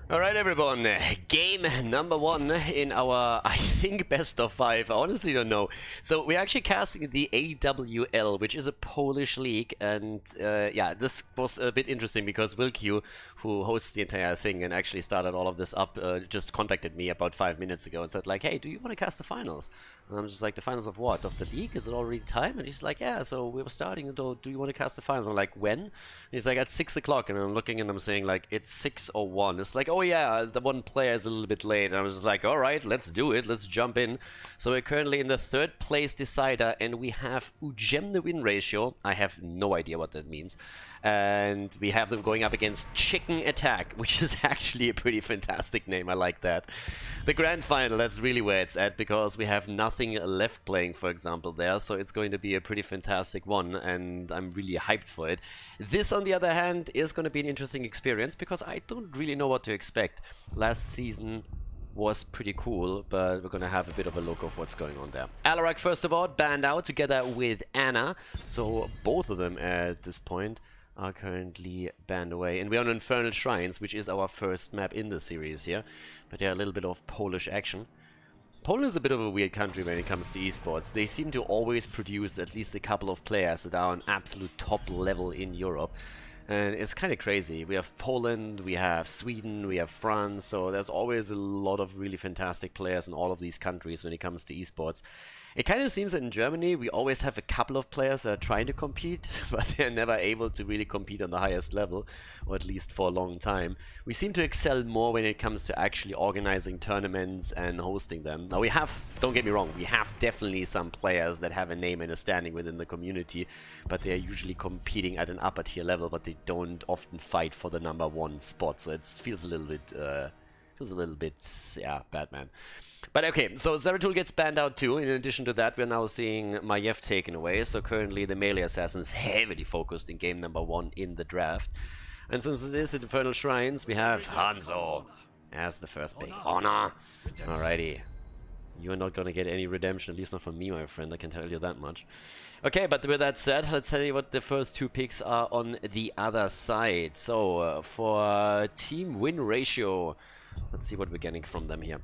Alright everyone, game number 1 in our, I think, best of 5, I honestly don't know. So we're actually casting the AWL, which is a Polish league, and yeah, this was a bit interesting because Wilq, who hosts the entire thing and actually started all of this up, just contacted me about 5 minutes ago and said like, hey, do you want to cast the finals? And I'm just like, the finals of what? Of the league? Is it already time? And he's like, yeah, so we were starting, do you want to cast the finals? I'm like, when? And he's like, at 6 o'clock, and I'm looking and I'm saying like, it's 6:01. It's like, oh yeah, the one player is a little bit late. And I was just like, alright, let's do it, let's jump in. So we're currently in the 3rd place decider, and we have Ujemne win ratio. I have no idea what that means. And we have them going up against Chicken Attack, which is actually a pretty fantastic name. I like that. The grand final, that's really where it's at, because we have nothing left playing, for example, there. So it's going to be a pretty fantastic one, and I'm really hyped for it. This, on the other hand, is going to be an interesting experience, because I don't really know what to expect. Last season was pretty cool, but we're gonna have a bit of a look of what's going on there. Alarak, first of all, banned out together with Anna, so both of them at this point are currently banned away. And we're on Infernal Shrines, which is our first map in the series here, but yeah, a little bit of Polish action. Poland is a bit of a weird country when it comes to esports. They seem to always produce at least a couple of players that are on absolute top level in Europe. And it's kind of crazy. We have Poland, we have Sweden, we have France, so there's always a lot of really fantastic players in all of these countries when it comes to esports. It kind of seems that in Germany we always have a couple of players that are trying to compete, but they're never able to really compete on the highest level, or at least for a long time. We seem to excel more when it comes to actually organizing tournaments and hosting them. Now we have, don't get me wrong, we have definitely some players that have a name and a standing within the community, but they're usually competing at an upper tier level, but they don't often fight for the #1 spot, so it feels a little bit, yeah, bad, man. But okay, so Zeratul gets banned out too. In addition to that, we're now seeing Maiev taken away, so currently the melee assassin is heavily focused in game number 1 in the draft. And since it is Infernal Shrines, we have Hanzo as the first big honor. Alrighty. You're not gonna get any redemption, at least not from me, my friend, I can tell you that much. Okay, but with that said, let's tell you what the first 2 picks are on the other side. So, for team win ratio, let's see what we're getting from them here.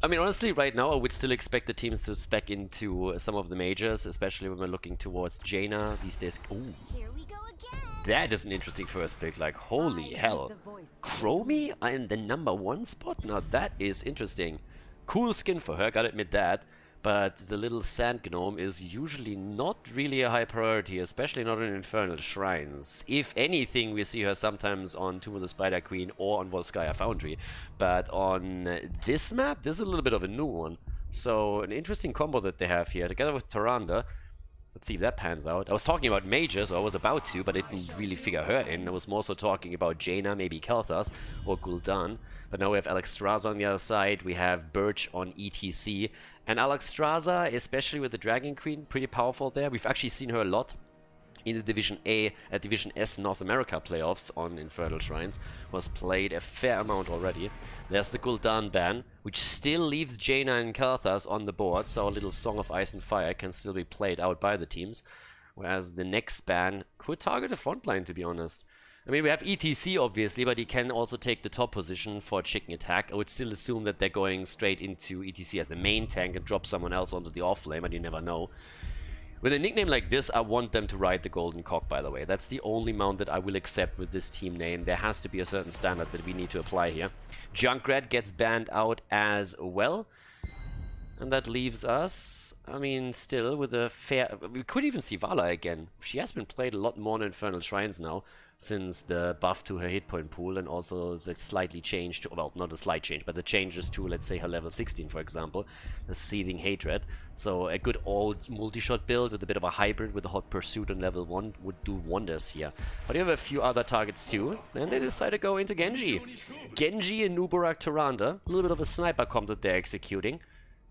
I mean, honestly, right now, I would still expect the teams to spec into some of the majors, especially when we're looking towards Jaina these days. Ooh. Here we go again. That is an interesting first pick, like, holy hell. Chromie in the #1 spot? Now that is interesting. Cool skin for her, gotta admit that. But the little sand gnome is usually not really a high priority, especially not in Infernal Shrines. If anything, we see her sometimes on Tomb of the Spider Queen or on Volskaya Foundry. But on this map, this is a little bit of a new one. So an interesting combo that they have here, together with Tyrande. Let's see if that pans out. I was talking about mages, or I was about to, but I didn't really figure her in. I was more so talking about Jaina, maybe Kel'Thas, or Gul'dan. But now we have Alexstrasza on the other side, we have Birch on ETC. And Alexstrasza, especially with the Dragon Queen, pretty powerful there. We've actually seen her a lot in the Division A, Division S North America playoffs on Infernal Shrines. Was played a fair amount already. There's the Gul'dan ban, which still leaves Jaina and Kel'Thas on the board, so our little Song of Ice and Fire can still be played out by the teams. Whereas the next ban could target a frontline, to be honest. I mean, we have ETC, obviously, but he can also take the top position for Chicken Attack. I would still assume that they're going straight into ETC as the main tank and drop someone else onto the off-lane, but you never know. With a nickname like this, I want them to ride the Golden Cock, by the way. That's the only mount that I will accept with this team name. There has to be a certain standard that we need to apply here. Junkrat gets banned out as well. And that leaves us, I mean, still with a fair... We could even see Vala again. She has been played a lot more in Infernal Shrines now, since the buff to her hit point pool and also the slightly changed, well, not a slight change, but the changes to, let's say, her level 16, for example, the Seething Hatred. So a good old multi-shot build with a bit of a hybrid with a Hot Pursuit on level 1 would do wonders here. But you have a few other targets too, and they decide to go into Genji. Genji and Nubarak Tyrande, a little bit of a sniper comp that they're executing.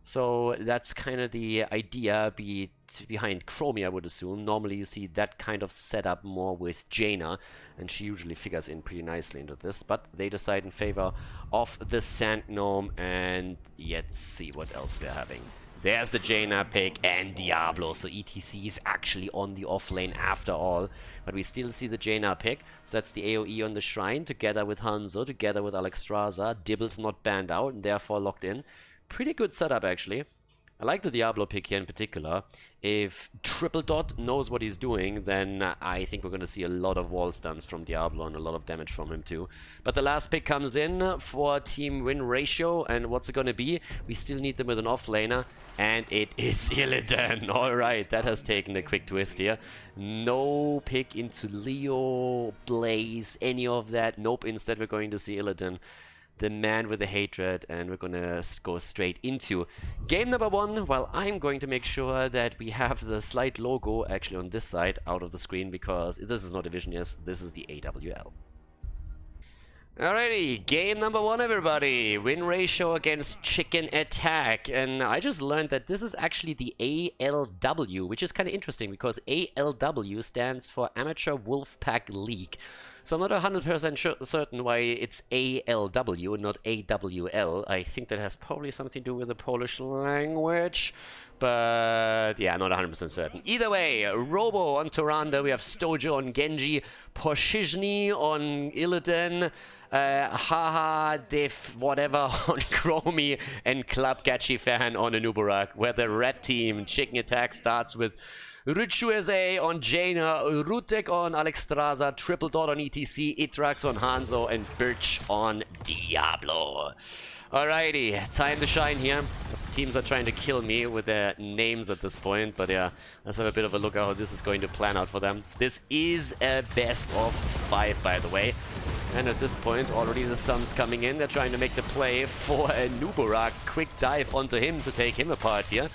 So that's kind of the idea behind Chromie, I would assume. Normally you see that kind of setup more with Jaina, and she usually figures in pretty nicely into this, but they decide in favor of the Sand Gnome, and let's see what else we're having. There's the Jaina pick and Diablo. So ETC is actually on the off lane after all. But we still see the Jaina pick. So that's the AoE on the Shrine together with Hanzo, together with Alexstrasza. Dibble's not banned out and therefore locked in. Pretty good setup actually. I like the Diablo pick here in particular. If Triple Dot knows what he's doing, then I think we're going to see a lot of wall stuns from Diablo and a lot of damage from him too. But the last pick comes in for team win ratio, and what's it going to be? We still need them with an offlaner, and it is Illidan. Alright, that has taken a quick twist here. No pick into Leo, Blaze, any of that. Nope, instead we're going to see Illidan, the man with the hatred, and we're gonna go straight into game number 1, while I'm going to make sure that we have the slight logo actually on this side out of the screen, because this is not Division, yes, this is the AWL. Alrighty, game number 1 everybody, win ratio against Chicken Attack, and I just learned that this is actually the ALW, which is kind of interesting because ALW stands for Amateur Wolfpack League. So I'm not 100% certain why it's ALW, not AWL. I think that has probably something to do with the Polish language. But yeah, not 100% certain. Either way, Robo on Tyrande, we have Stojo on Genji, Poshizhny on Illidan, Haha, Diff, whatever on Chromie, and Club Gachi Fan on Anubarak, where the red team, Chicken Attack, starts with Ritueze on Jaina, Rutek on Alexstrasza, Triple Dot on ETC, Itrax on Hanzo, and Birch on Diablo. Alrighty, time to shine here. As the teams are trying to kill me with their names at this point, but yeah, let's have a bit of a look at how this is going to plan out for them. This is a best of 5, by the way. And at this point, already the stuns coming in. They're trying to make the play for a Nubarak. Quick dive onto him to take him apart here.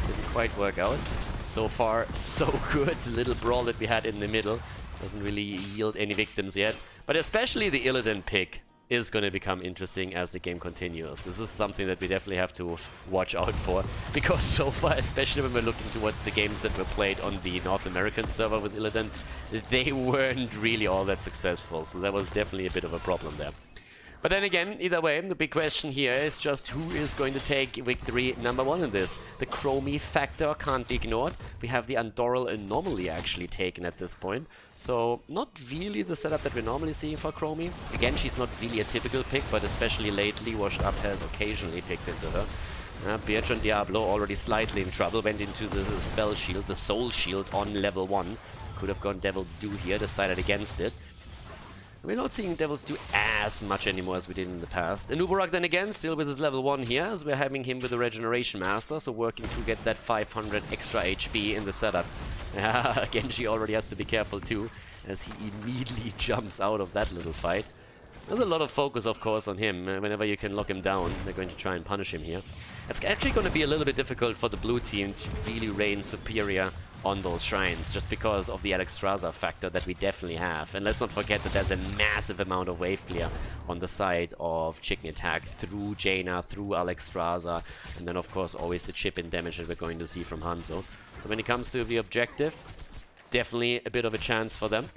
Didn't quite work out. So far, so good. The little brawl that we had in the middle doesn't really yield any victims yet. But especially the Illidan pick is going to become interesting as the game continues. This is something that we definitely have to watch out for, because so far, especially when we're looking towards the games that were played on the North American server with Illidan, they weren't really all that successful, so that was definitely a bit of a problem there. But then again, either way, the big question here is just who is going to take victory number 1 in this. The Chromie factor can't be ignored. We have the Andoral Anomaly actually taken at this point. So not really the setup that we're normally seeing for Chromie. Again, she's not really a typical pick, but especially lately, Washed Up has occasionally picked into her. Birch and Diablo already slightly in trouble, went into the spell shield, the soul shield on level 1. Could have gone Devil's Due here, decided against it. We're not seeing Devil's Due as much anymore as we did in the past. Anubarak then again, still with his level 1 here, as we're having him with the Regeneration Master, so working to get that 500 extra HP in the setup. Genji already has to be careful too, as he immediately jumps out of that little fight. There's a lot of focus, of course, on him. Whenever you can lock him down, they're going to try and punish him here. It's actually going to be a little bit difficult for the blue team to really reign superior on those shrines, just because of the Alexstrasza factor that we definitely have. And let's not forget that there's a massive amount of wave clear on the side of Chicken Attack through Jaina, through Alexstrasza, and then of course always the chip-in damage that we're going to see from Hanzo. So when it comes to the objective, definitely a bit of a chance for them.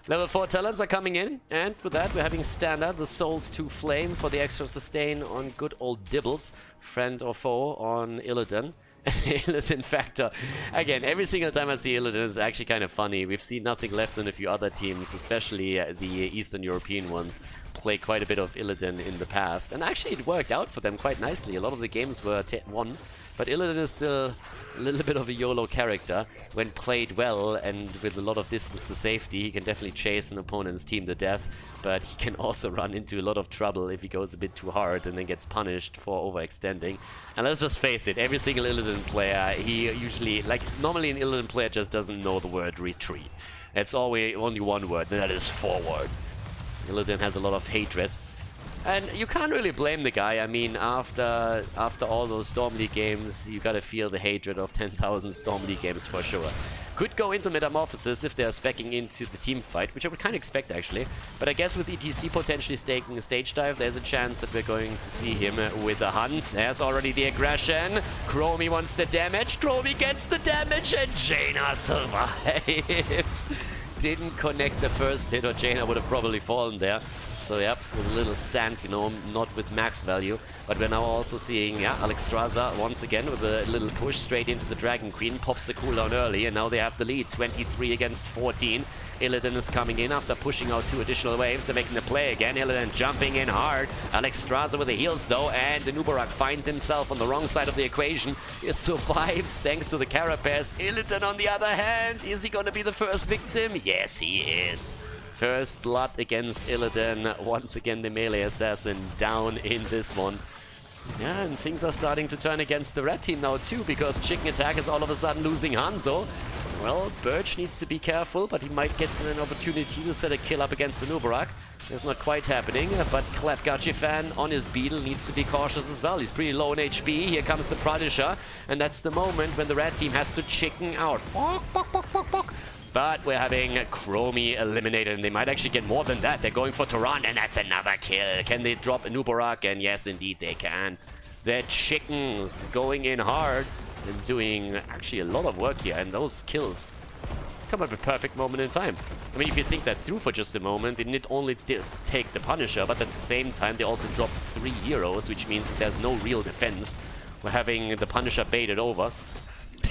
Level 4 talents are coming in, and with that we're having standard the Souls to Flame for the extra sustain on good old Dibbles, friend or foe on Illidan. Illidan factor. Again, every single time I see Illidan is actually kind of funny. We've seen nothing left on a few other teams, especially the Eastern European ones, play quite a bit of Illidan in the past. And actually it worked out for them quite nicely. A lot of the games were won, but Illidan is still a little bit of a YOLO character. When played well and with a lot of distance to safety, he can definitely chase an opponent's team to death, but he can also run into a lot of trouble if he goes a bit too hard and then gets punished for overextending. And let's just face it, every single Illidan player, he usually, like, normally an Illidan player just doesn't know the word retreat. It's always only one word, and that is forward. Illidan has a lot of hatred. And you can't really blame the guy. I mean, after all those Storm League games, you gotta feel the hatred of 10,000 Storm League games for sure. Could go into Metamorphosis if they're speccing into the team fight, which I would kind of expect actually. But I guess with ETC potentially taking a stage dive, there's a chance that we're going to see him with a hunt. There's already the aggression. Chromie wants the damage. Chromie gets the damage, and Jaina survives. Didn't connect the first hit, or Jaina would have probably fallen there. So yep, with a little sand gnome, not with max value. But we're now also seeing, yeah, Alexstrasza once again with a little push straight into the Dragon Queen. Pops the cooldown early, and now they have the lead. 23 against 14. Illidan is coming in after pushing out 2 additional waves. They're making the play again. Illidan jumping in hard. Alexstrasza with the heals though, and the Nubarak finds himself on the wrong side of the equation. He survives thanks to the Carapace. Illidan on the other hand, is he going to be the first victim? Yes, he is. First blood against Illidan. Once again, the melee assassin down in this one. Yeah, and things are starting to turn against the red team now too, because Chicken Attack is all of a sudden losing Hanzo. Well, Birch needs to be careful, but he might get an opportunity to set a kill up against the Nubarak. That's not quite happening, but Klepgachifan on his Beetle needs to be cautious as well. He's pretty low in HP. Here comes the Pradisha, and that's the moment when the red team has to chicken out. But we're having Chromie eliminated, and they might actually get more than that. They're going for Taran, and that's another kill. Can they drop a Nubarak? And yes, indeed they can. Their chickens going in hard and doing actually a lot of work here. And those kills come at a perfect moment in time. I mean, if you think that through for just a moment, they not only did take the Punisher, but at the same time they also dropped 3 heroes, which means that there's no real defense. We're having the Punisher baited over.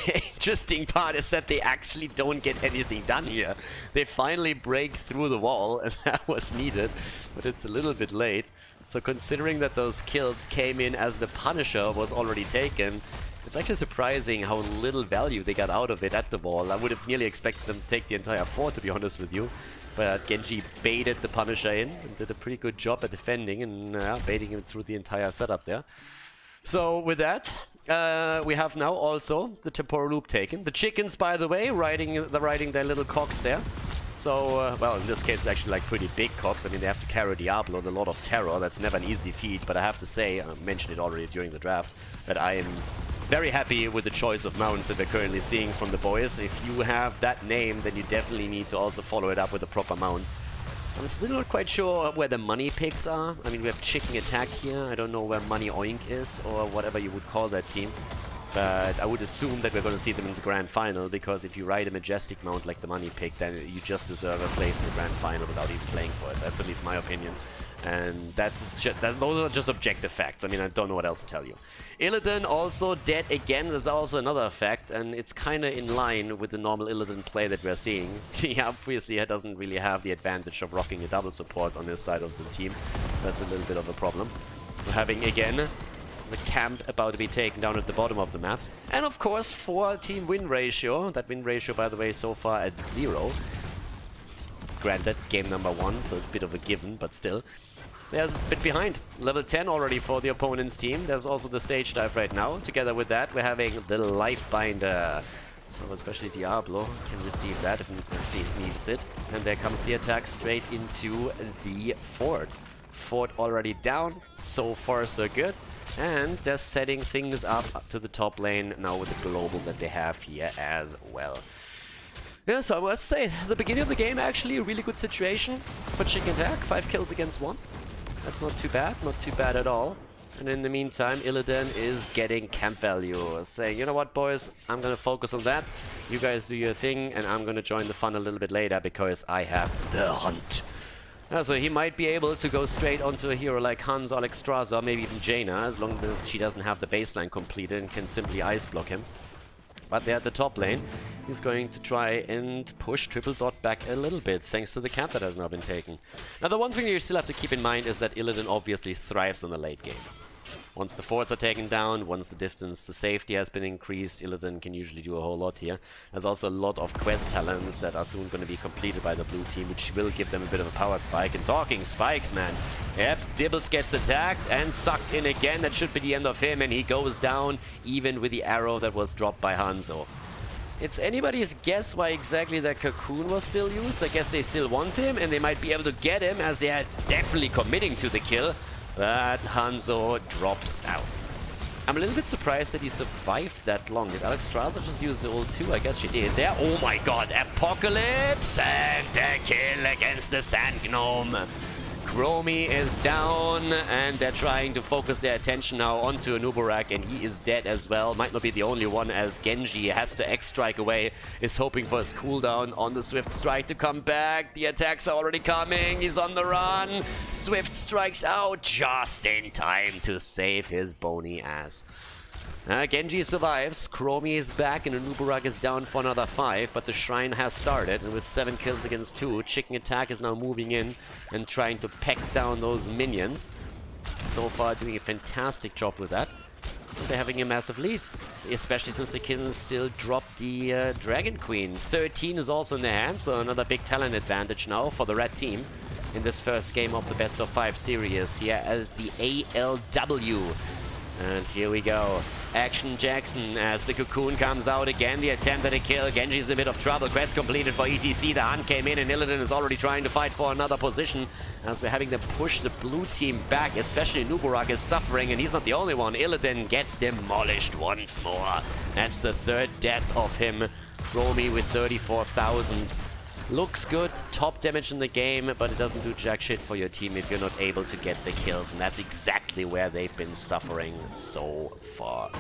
The interesting part is that they actually don't get anything done here. They finally break through the wall, and that was needed, but it's a little bit late. So considering that those kills came in as the Punisher was already taken, it's actually surprising how little value they got out of it at the wall. I would have nearly expected them to take the entire fort, to be honest with you. But Genji baited the Punisher in and did a pretty good job at defending and baiting him through the entire setup there. So with that, we have now also the temporal loop taken. The chickens, by the way, riding their little cocks there. So, well, in this case, it's actually like pretty big cocks. I mean, they have to carry Diablo and a lot of terror. That's never an easy feat. But I have to say, I mentioned it already during the draft, that I am very happy with the choice of mounts that we're currently seeing from the boys. If you have that name, then you definitely need to also follow it up with a proper mount. I'm still not quite sure where the money picks are. I mean, we have Chicken Attack here. I don't know where Money Oink is, or whatever you would call that team. But I would assume that we're going to see them in the Grand Final, because if you ride a Majestic mount like the Money Pick, then you just deserve a place in the Grand Final without even playing for it. That's at least my opinion. And those are just objective facts. I mean, I don't know what else to tell you. Illidan also dead again. There's also another fact, and it's kind of in line with the normal Illidan play that we're seeing. He obviously doesn't really have the advantage of rocking a double support on his side of the team, so that's a little bit of a problem. We're having, again, the camp about to be taken down at the bottom of the map. And of course, 4-team win ratio. That win ratio, by the way, so far at 0. Granted, game number 1, so it's a bit of a given, but still. There's a bit behind. Level 10 already for the opponent's team. There's also the stage dive right now. Together with that, we're having the Lifebinder. So especially Diablo can receive that if he needs it. And there comes the attack straight into the fort. Fort already down. So far, so good. And they're setting things up to the top lane now with the global that they have here as well. Yeah, so I must say, the beginning of the game actually a really good situation for Chicken Attack. 5 kills against 1. That's not too bad at all. And in the meantime, Illidan is getting camp value, saying, you know what, boys, I'm gonna focus on that. You guys do your thing, and I'm gonna join the fun a little bit later because I have the hunt. So he might be able to go straight onto a hero like Hans, Alexstrasza, maybe even Jaina, as long as she doesn't have the baseline completed and can simply ice block him. But they're at the top lane. He's going to try and push Triple Dot back a little bit, thanks to the camp that has now been taken. Now, the one thing you still have to keep in mind is that Illidan obviously thrives on the late game. Once the forts are taken down, once the distance to safety has been increased, Illidan can usually do a whole lot here. There's also a lot of quest talents that are soon going to be completed by the blue team, which will give them a bit of a power spike. And talking spikes, man. Yep, Dibbles gets attacked and sucked in again. That should be the end of him, and he goes down even with the arrow that was dropped by Hanzo. It's anybody's guess why exactly that cocoon was still used. I guess they still want him, and they might be able to get him as they are definitely committing to the kill. But Hanzo drops out. I'm a little bit surprised that he survived that long. Did Alexstrasza just use the ult too? I guess she did. There, oh my god, Apocalypse! And the kill against the Sand Gnome. Chromie is down, and they're trying to focus their attention now onto Nubarak, and he is dead as well. Might not be the only one, as Genji has to X-Strike away, is hoping for his cooldown on the Swift Strike to come back. The attacks are already coming, he's on the run. Swift strikes out just in time to save his bony ass. Genji survives, Chromie is back, and Nubarak is down for another 5, but the Shrine has started, and with 7 kills against 2, Chicken Attack is now moving in and trying to peck down those minions. So far doing a fantastic job with that. They're having a massive lead, especially since the Kittens still dropped the Dragon Queen. 13 is also in their hands, so another big talent advantage now for the red team in this first game of the best of 5 series here as the ALW. And here we go. Action Jackson as the Cocoon comes out again. The attempt at a kill. Genji's in a bit of trouble. Quest completed for ETC. The hunt came in and Illidan is already trying to fight for another position as we're having them push the blue team back. Especially Nubarak is suffering, and he's not the only one. Illidan gets demolished once more. That's the 3rd death of him. Chromie with 34,000. Looks good, top damage in the game, but it doesn't do jack shit for your team if you're not able to get the kills, and that's exactly where they've been suffering so far.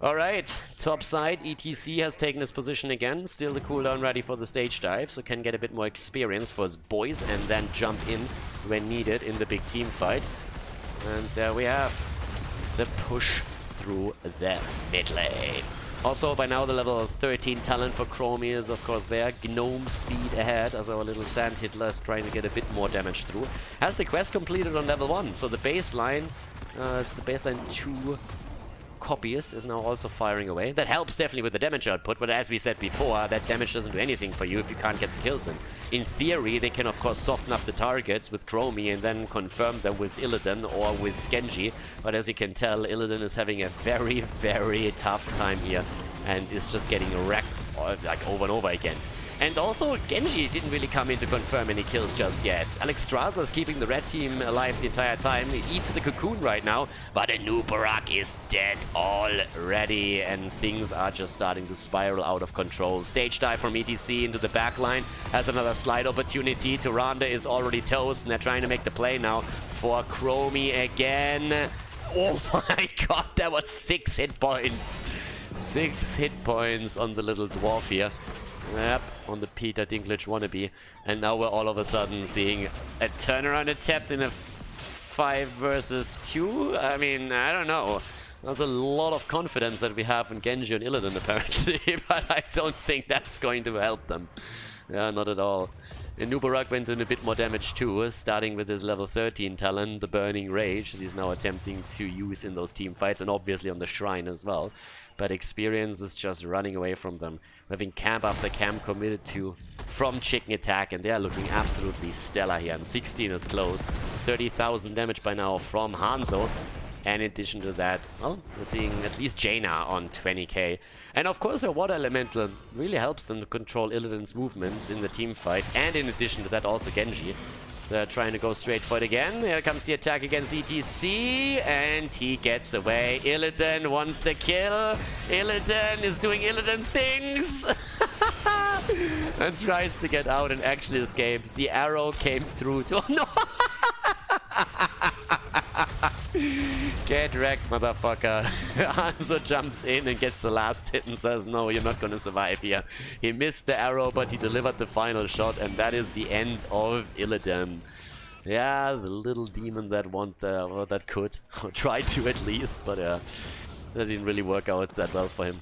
Alright, top side, ETC has taken his position again, still the cooldown ready for the stage dive, so can get a bit more experience for his boys and then jump in when needed in the big team fight. And there we have the push through the mid lane. Also, by now, the level 13 talent for Chromie is, of course, there. Gnome speed ahead, as our little Sand Hitler is trying to get a bit more damage through. Has the quest completed on level 1, so the baseline 2 copies is now also firing away. That helps definitely with the damage output, but as we said before, that damage doesn't do anything for you if you can't get the kills in. In theory, they can, of course, soften up the targets with Chromie and then confirm them with Illidan or with Genji, but as you can tell, Illidan is having a very, very tough time here and is just getting wrecked like over and over again. And also, Genji didn't really come in to confirm any kills just yet. Alexstrasza is keeping the red team alive the entire time. He eats the Cocoon right now, but Nubarak is dead already, and things are just starting to spiral out of control. Stage dive from ETC into the backline has another slide opportunity. Tyrande is already toast, and they're trying to make the play now for Chromie again. Oh my god, that was 6 hit points. 6 hit points on the little dwarf here. Yep, on the Peter Dinklage wannabe. And now we're all of a sudden seeing a turnaround attempt in a 5 versus 2. I mean, I don't know. There's a lot of confidence that we have in Genji and Illidan apparently, but I don't think that's going to help them. Yeah, not at all. And Nubarak went in a bit more damage too, starting with his level 13 talent, the Burning Rage, that he's now attempting to use in those team fights, and obviously on the Shrine as well. But experience is just running away from them. Having camp after camp committed to from Chicken Attack, and they are looking absolutely stellar here. And 16 is close. 30,000 damage by now from Hanzo. And in addition to that, well, we're seeing at least Jaina on 20k. And of course, her Water Elemental really helps them to control Illidan's movements in the team fight. And in addition to that, also Genji. So they're trying to go straight for it again. Here comes the attack against ETC, and he gets away. Illidan wants the kill. Illidan is doing Illidan things. And tries to get out and actually escapes. The arrow came through to... Oh, no! Get wrecked, motherfucker. Hanzo jumps in and gets the last hit and says, no, you're not gonna survive here. He missed the arrow, but he delivered the final shot, and that is the end of Illidan. Yeah, the little demon that or that could, or tried to at least, but that didn't really work out that well for him.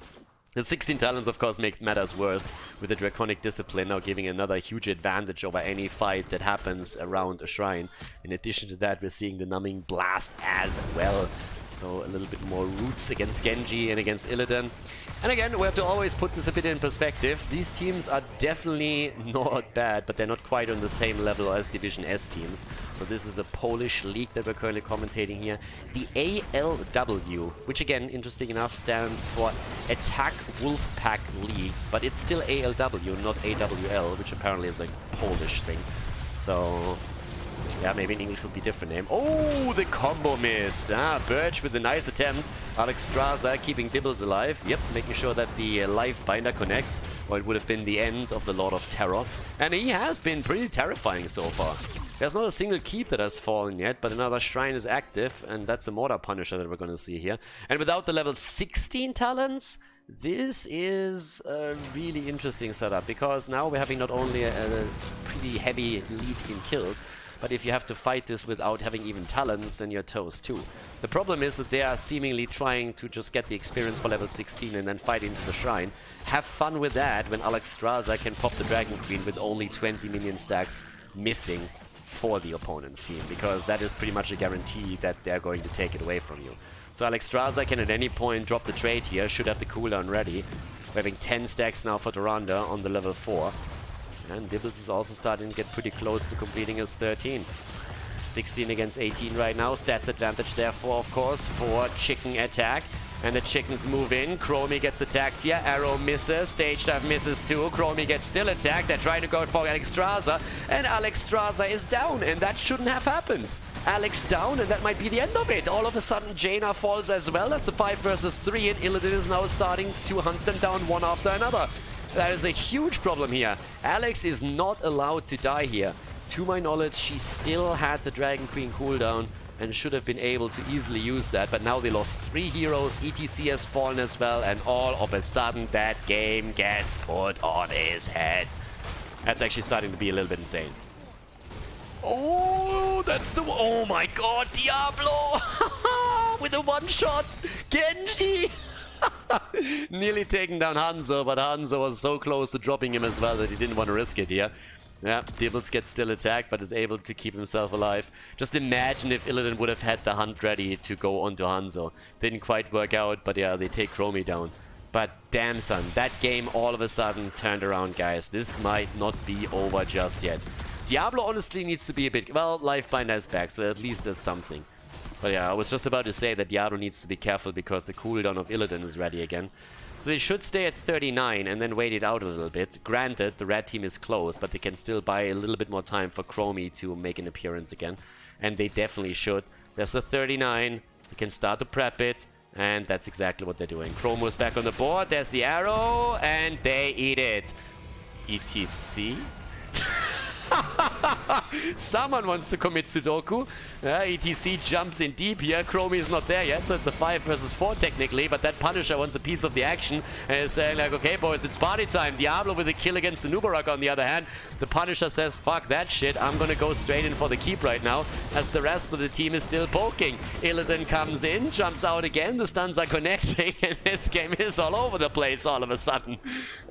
The 16 talents, of course, make matters worse, with the Draconic Discipline now giving another huge advantage over any fight that happens around a shrine. In addition to that, we're seeing the Numbing Blast as well. So a little bit more roots against Genji and against Illidan. And again, we have to always put this a bit in perspective. These teams are definitely not bad, but they're not quite on the same level as Division S teams. So this is a Polish league that we're currently commentating here. The ALW, which again, interesting enough, stands for Attack Wolfpack League, but it's still ALW, not AWL, which apparently is a Polish thing. So... yeah, maybe in English would be a different name. Oh, the combo missed. Birch with a nice attempt. Alexstrasza keeping Dibbles alive. Yep, making sure that the life binder connects, or it would have been the end of the Lord of Terror. And he has been pretty terrifying so far. There's not a single keep that has fallen yet, but another shrine is active, and that's a Mortar Punisher that we're going to see here. And without the level 16 talents, this is a really interesting setup, because now we're having not only a pretty heavy lead in kills, but if you have to fight this without having even talents, then you're toast too. The problem is that they are seemingly trying to just get the experience for level 16 and then fight into the shrine. Have fun with that when Alexstrasza can pop the Dragon Queen with only 20 minion stacks missing for the opponent's team, because that is pretty much a guarantee that they're going to take it away from you. So Alexstrasza can at any point drop the trade here, should have the cooldown ready. We're having 10 stacks now for Duranda on the level 4. And Dibbles is also starting to get pretty close to completing his 13. 16 against 18 right now. Stats advantage therefore, of course, for chicken attack. And the chickens move in. Chromie gets attacked here. Arrow misses. Stage dive misses too. Chromie gets still attacked. They're trying to go for Alexstrasza. And Alexstrasza is down. And that shouldn't have happened. Alex down, and that might be the end of it. All of a sudden, Jaina falls as well. That's a 5 versus 3, and Illidan is now starting to hunt them down one after another. That is a huge problem here. Alex is not allowed to die here. To my knowledge, she still had the Dragon Queen cooldown and should have been able to easily use that, but now they lost 3 heroes. ETC has fallen as well, and all of a sudden that game gets put on his head. That's actually starting to be a little bit insane. Oh, that's the... Oh my god, Diablo! With a one-shot! Genji! Nearly taking down Hanzo, but Hanzo was so close to dropping him as well that he didn't want to risk it here. Yeah, Dibbles gets still attacked, but is able to keep himself alive. Just imagine if Illidan would have had the hunt ready to go onto Hanzo. Didn't quite work out, but yeah, they take Chromie down. But damn son, that game all of a sudden turned around, guys. This might not be over just yet. Diablo honestly needs to be a bit... Well, Lifebinder is back, so at least there's something. But yeah, I was just about to say that Diablo needs to be careful because the cooldown of Illidan is ready again. So they should stay at 39 and then wait it out a little bit. Granted, the red team is close, but they can still buy a little bit more time for Chromie to make an appearance again. And they definitely should. There's a 39. You can start to prep it. And that's exactly what they're doing. Chromo's back on the board. There's the arrow. And they eat it. ETC? Someone wants to commit Sudoku. ETC jumps in deep here. Chromie is not there yet, so it's a 5 versus 4 technically, but that Punisher wants a piece of the action and is saying like, okay boys, it's party time. Diablo with a kill against the Nubarak on the other hand. The Punisher says, fuck that shit, I'm gonna go straight in for the keep right now, as the rest of the team is still poking. Illidan comes in, jumps out again, the stuns are connecting, and this game is all over the place all of a sudden.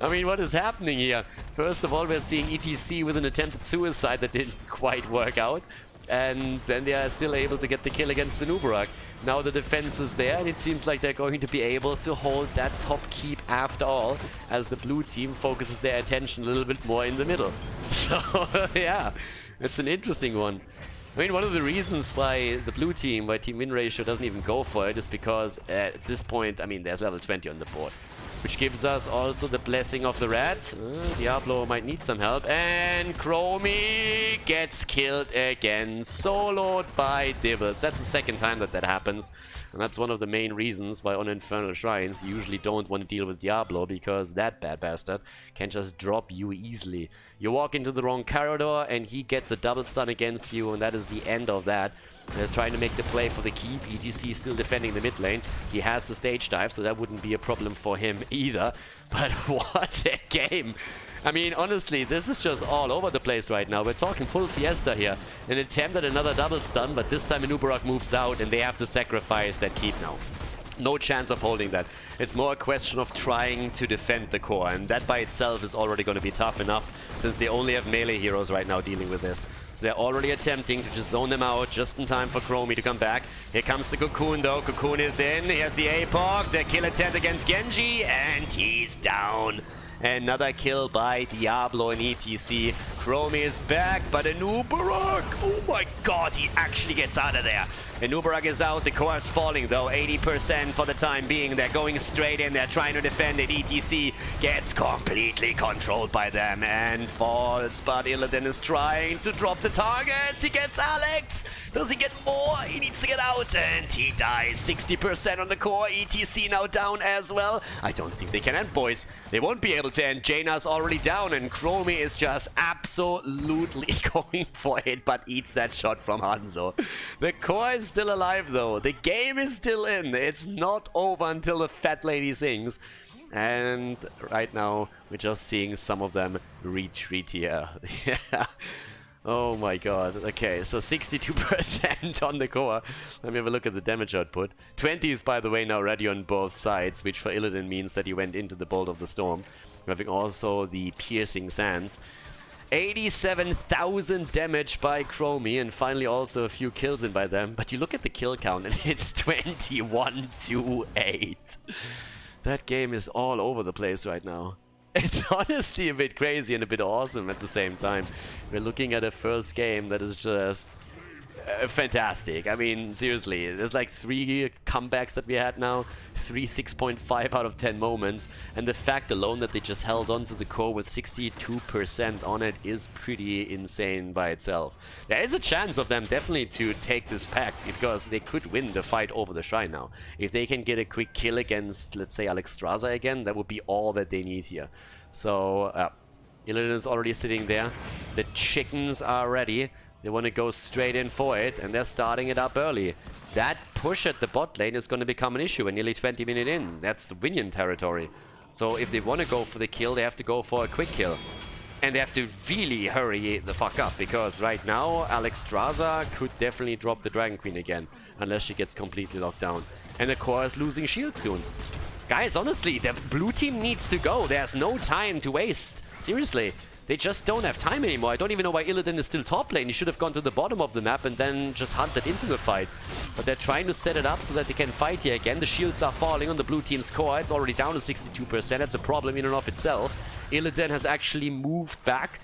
I mean, what is happening here? First of all, we're seeing ETC with an attempted suicide that didn't quite work out. And then they are still able to get the kill against the Nubarak. Now the defense is there, and it seems like they're going to be able to hold that top keep after all, as the blue team focuses their attention a little bit more in the middle. So, yeah, it's an interesting one. I mean, one of the reasons why the blue team, why team win ratio doesn't even go for it is because at this point, I mean, there's level 20 on the board. Which gives us also the blessing of the red. Diablo might need some help. And Chromie gets killed again. Soloed by Dibbles. That's the second time that that happens. And that's one of the main reasons why on Infernal Shrines you usually don't want to deal with Diablo, because that bad bastard can just drop you easily. You walk into the wrong corridor and he gets a double stun against you, and that is the end of that. He's trying to make the play for the keep. ETC is still defending the mid lane. He has the stage dive, so that wouldn't be a problem for him either. But what a game! I mean, honestly, this is just all over the place right now. We're talking full fiesta here. An attempt at another double stun, but this time Nubarak moves out and they have to sacrifice that keep now. No chance of holding that. It's more a question of trying to defend the core, and that by itself is already going to be tough enough, since they only have melee heroes right now dealing with this. So they're already attempting to just zone them out just in time for Chromie to come back. Here comes the Cocoon though. Cocoon is in. Here's the APOC. The kill attempt against Genji, and he's down. Another kill by Diablo and ETC. Chromie is back, but Nubarak, oh my god, he actually gets out of there. Nubarak is out, the core is falling though, 80% for the time being. They're going straight in, they're trying to defend it. ETC gets completely controlled by them and falls, but Illidan is trying to drop the targets. He gets Alex. Does he get more? He needs to get out. out, and he dies. 60% on the core. ETC now down as well. I don't think they can end, boys. They won't be able to end. Jaina's already down, and Chromie is just absolutely going for it, but eats that shot from Hanzo. The core is still alive, though. The game is still in. It's not over until the fat lady sings. And right now, we're just seeing some of them retreat here. Yeah. Oh my god. Okay, so 62% on the core. Let me have a look at the damage output. 20 is, by the way, now ready on both sides, which for Illidan means that he went into the Bolt of the Storm. We're having also the Piercing Sands. 87,000 damage by Chromie, and finally also a few kills in by them. But you look at the kill count, and it's 21-8. That game is all over the place right now. It's honestly a bit crazy and a bit awesome at the same time. We're looking at a first game that is just fantastic. I mean, seriously, there's like 3 comebacks that we had now, 3 6.5 out of 10 moments, and the fact alone that they just held on to the core with 62% on it is pretty insane by itself. There is a chance of them definitely to take this pack, because they could win the fight over the Shrine now. If they can get a quick kill against, let's say, Alexstrasza again, that would be all that they need here. So, Illidan is already sitting there. The chickens are ready. They want to go straight in for it, and they're starting it up early. That push at the bot lane is going to become an issue. We're nearly 20 minutes in. That's Winion territory. So if they want to go for the kill, they have to go for a quick kill. And they have to really hurry the fuck up, because right now, Alexstrasza could definitely drop the Dragon Queen again, unless she gets completely locked down. And the core is losing shield soon. Guys, honestly, the blue team needs to go. There's no time to waste. Seriously. They just don't have time anymore. I don't even know why Illidan is still top lane. He should have gone to the bottom of the map and then just hunted into the fight. But they're trying to set it up so that they can fight here again. The shields are falling on the blue team's core. It's already down to 62%. That's a problem in and of itself. Illidan has actually moved back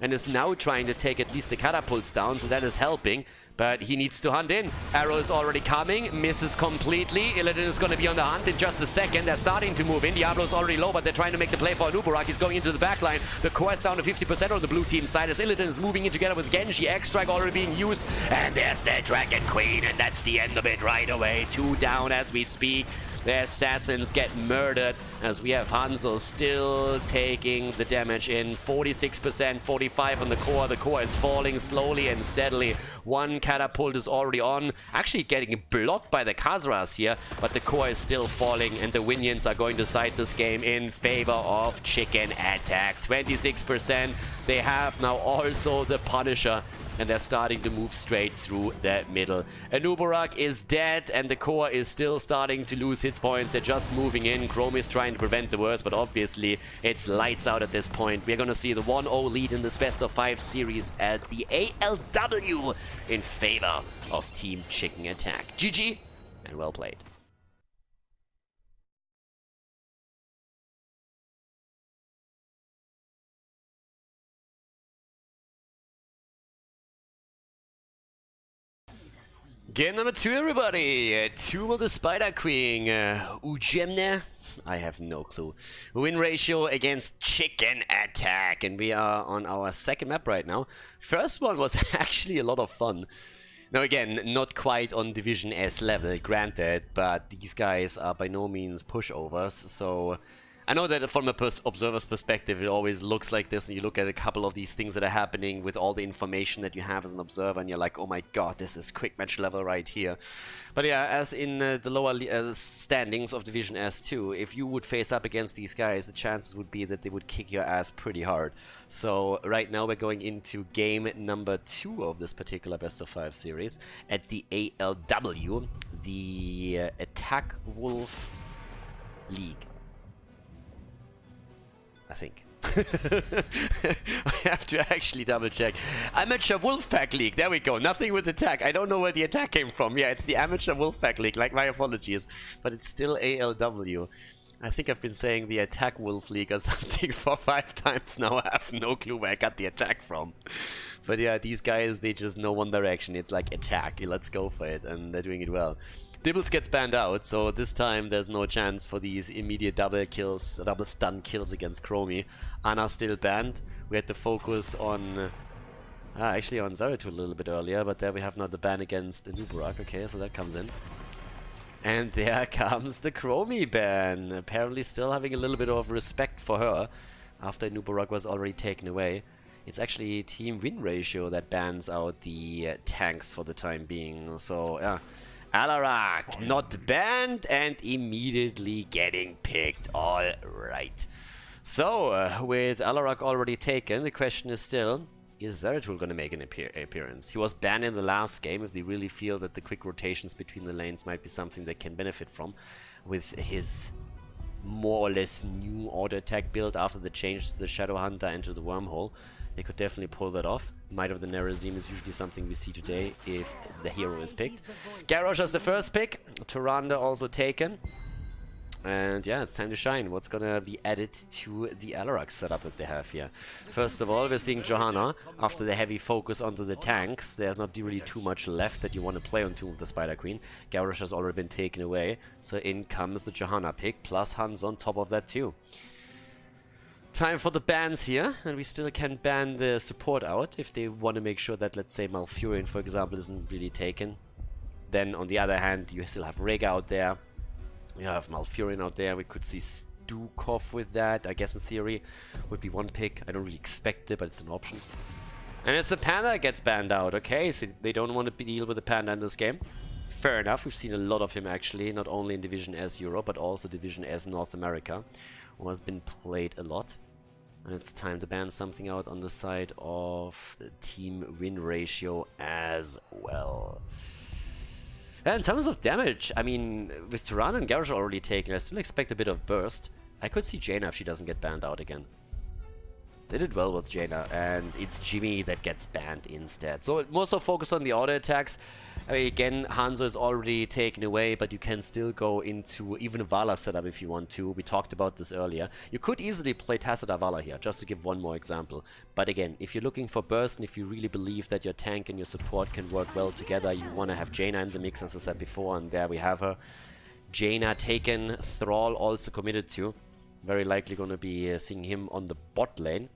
and is now trying to take at least the catapults down, so that is helping. But he needs to hunt in. Arrow is already coming. Misses completely. Illidan is going to be on the hunt in just a second. They're starting to move in. Diablo's already low, but they're trying to make the play for Anubarak. He's going into the backline. The core is down to 50% on the blue team side as Illidan is moving in together with Genji. X-Strike already being used. And there's the Dragon Queen, and that's the end of it right away. 2 down as we speak. The assassins get murdered as we have Hanzo still taking the damage in. 46%, 45 on the core. The core is falling slowly and steadily. 1 catapult is already on. Actually getting blocked by the Khazras here, but the core is still falling, and the Winions are going to side this game in favor of Chicken Attack. 26%. They have now also the Punisher, and they're starting to move straight through the middle. Anubarak is dead, and the core is still starting to lose hits points. They're just moving in. Chrome is trying to prevent the worst, but obviously it's lights out at this point. We're going to see the 1-0 lead in this best of 5 series at the ALW in favor of Team Chicken Attack. GG, and well played. Game number 2, everybody. Tomb of the Spider Queen. Ujemne? I have no clue. Win ratio against Chicken Attack. And we are on our second map right now. First one was actually a lot of fun. Now again, not quite on Division S level, granted, but these guys are by no means pushovers, so I know that from a observer's perspective it always looks like this, and you look at a couple of these things that are happening with all the information that you have as an observer, and you're like, oh my god, this is quick match level right here. But yeah, as in the lower standings of Division S2, if you would face up against these guys, the chances would be that they would kick your ass pretty hard. So right now we're going into game number 2 of this particular best of 5 series at the ALW, the Attack Wolf League. I think. I have to actually double check. Amateur Wolfpack League. There we go. Nothing with attack. I don't know where the attack came from. Yeah, it's the Amateur Wolfpack League. Like, my apologies. But it's still ALW. I think I've been saying the Attack Wolf League or something for 5 times now. I have no clue where I got the attack from. But yeah, these guys, they just know one direction. It's like attack. Let's go for it. And they're doing it well. Dibbles gets banned out, so this time there's no chance for these immediate double kills, double stun kills against Chromie. Ana still banned. We had to focus on Actually on Zeratul a little bit earlier, but there we have now the ban against Nubarak. Okay, so that comes in. And there comes the Chromie ban. Apparently still having a little bit of respect for her after Nubarak was already taken away. It's actually team win ratio that bans out the tanks for the time being. So, yeah. Alarak not banned and immediately getting picked. All right. So, with Alarak already taken, the question is still, is Zeratul going to make an appearance? He was banned in the last game if they really feel that the quick rotations between the lanes might be something they can benefit from with his more or less new auto attack build after the change to the Shadow Hunter and to the Wormhole. They could definitely pull that off. Might of the Nerazim is usually something we see today if the hero is picked. Garrosh as the first pick. Tyrande also taken. And yeah, it's time to shine. What's gonna be added to the Alarak setup that they have here? First of all, we're seeing Johanna. After the heavy focus onto the tanks, there's not really too much left that you want to play on Tomb of the Spider Queen. Garrosh has already been taken away, so in comes the Johanna pick, plus Hans on top of that too. Time for the bans here, and we still can ban the support out if they want to make sure that, let's say, Malfurion, for example, isn't really taken. Then, on the other hand, you still have Rega out there. You have Malfurion out there. We could see Stukov with that. I guess in theory would be one pick. I don't really expect it, but it's an option. And it's the Panda that gets banned out. Okay, so they don't want to deal with the Panda in this game. Fair enough. We've seen a lot of him actually, not only in Division S Europe, but also Division S North America, who has been played a lot. And it's time to ban something out on the side of the team win ratio as well. In terms of damage, I mean, with Tyrande and Garrosh already taken, I still expect a bit of burst. I could see Jaina if she doesn't get banned out again. They did well with Jaina, and it's Jimmy that gets banned instead. So more so focused on the auto attacks. I mean, again, Hanzo is already taken away, but you can still go into even a Vala setup if you want to. We talked about this earlier. You could easily play Tacita Vala here, just to give one more example. But again, if you're looking for burst and if you really believe that your tank and your support can work well together, you want to have Jaina in the mix, as I said before, and there we have her. Jaina taken, Thrall also committed to. Very likely going to be seeing him on the bot lane.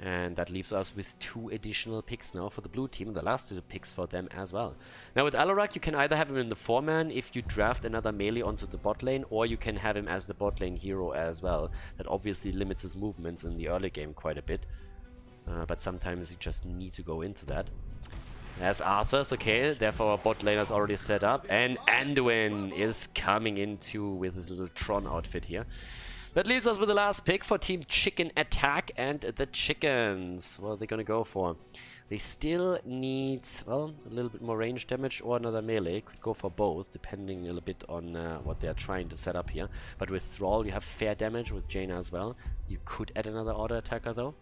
And that leaves us with 2 additional picks now for the blue team. The last 2 picks for them as well. Now with Alarak, you can either have him in the 4-man if you draft another melee onto the bot lane, or you can have him as the bot lane hero as well. That obviously limits his movements in the early game quite a bit. But sometimes you just need to go into that. As Arthur's, okay, therefore our bot lane is already set up. And Anduin is coming into with his little Tron outfit here. That leaves us with the last pick for Team Chicken Attack and the Chickens. What are they going to go for? They still need, well, a little bit more range damage or another melee. Could go for both, depending a little bit on what they're trying to set up here. But with Thrall, you have fair damage with Jaina as well. You could add another auto attacker though.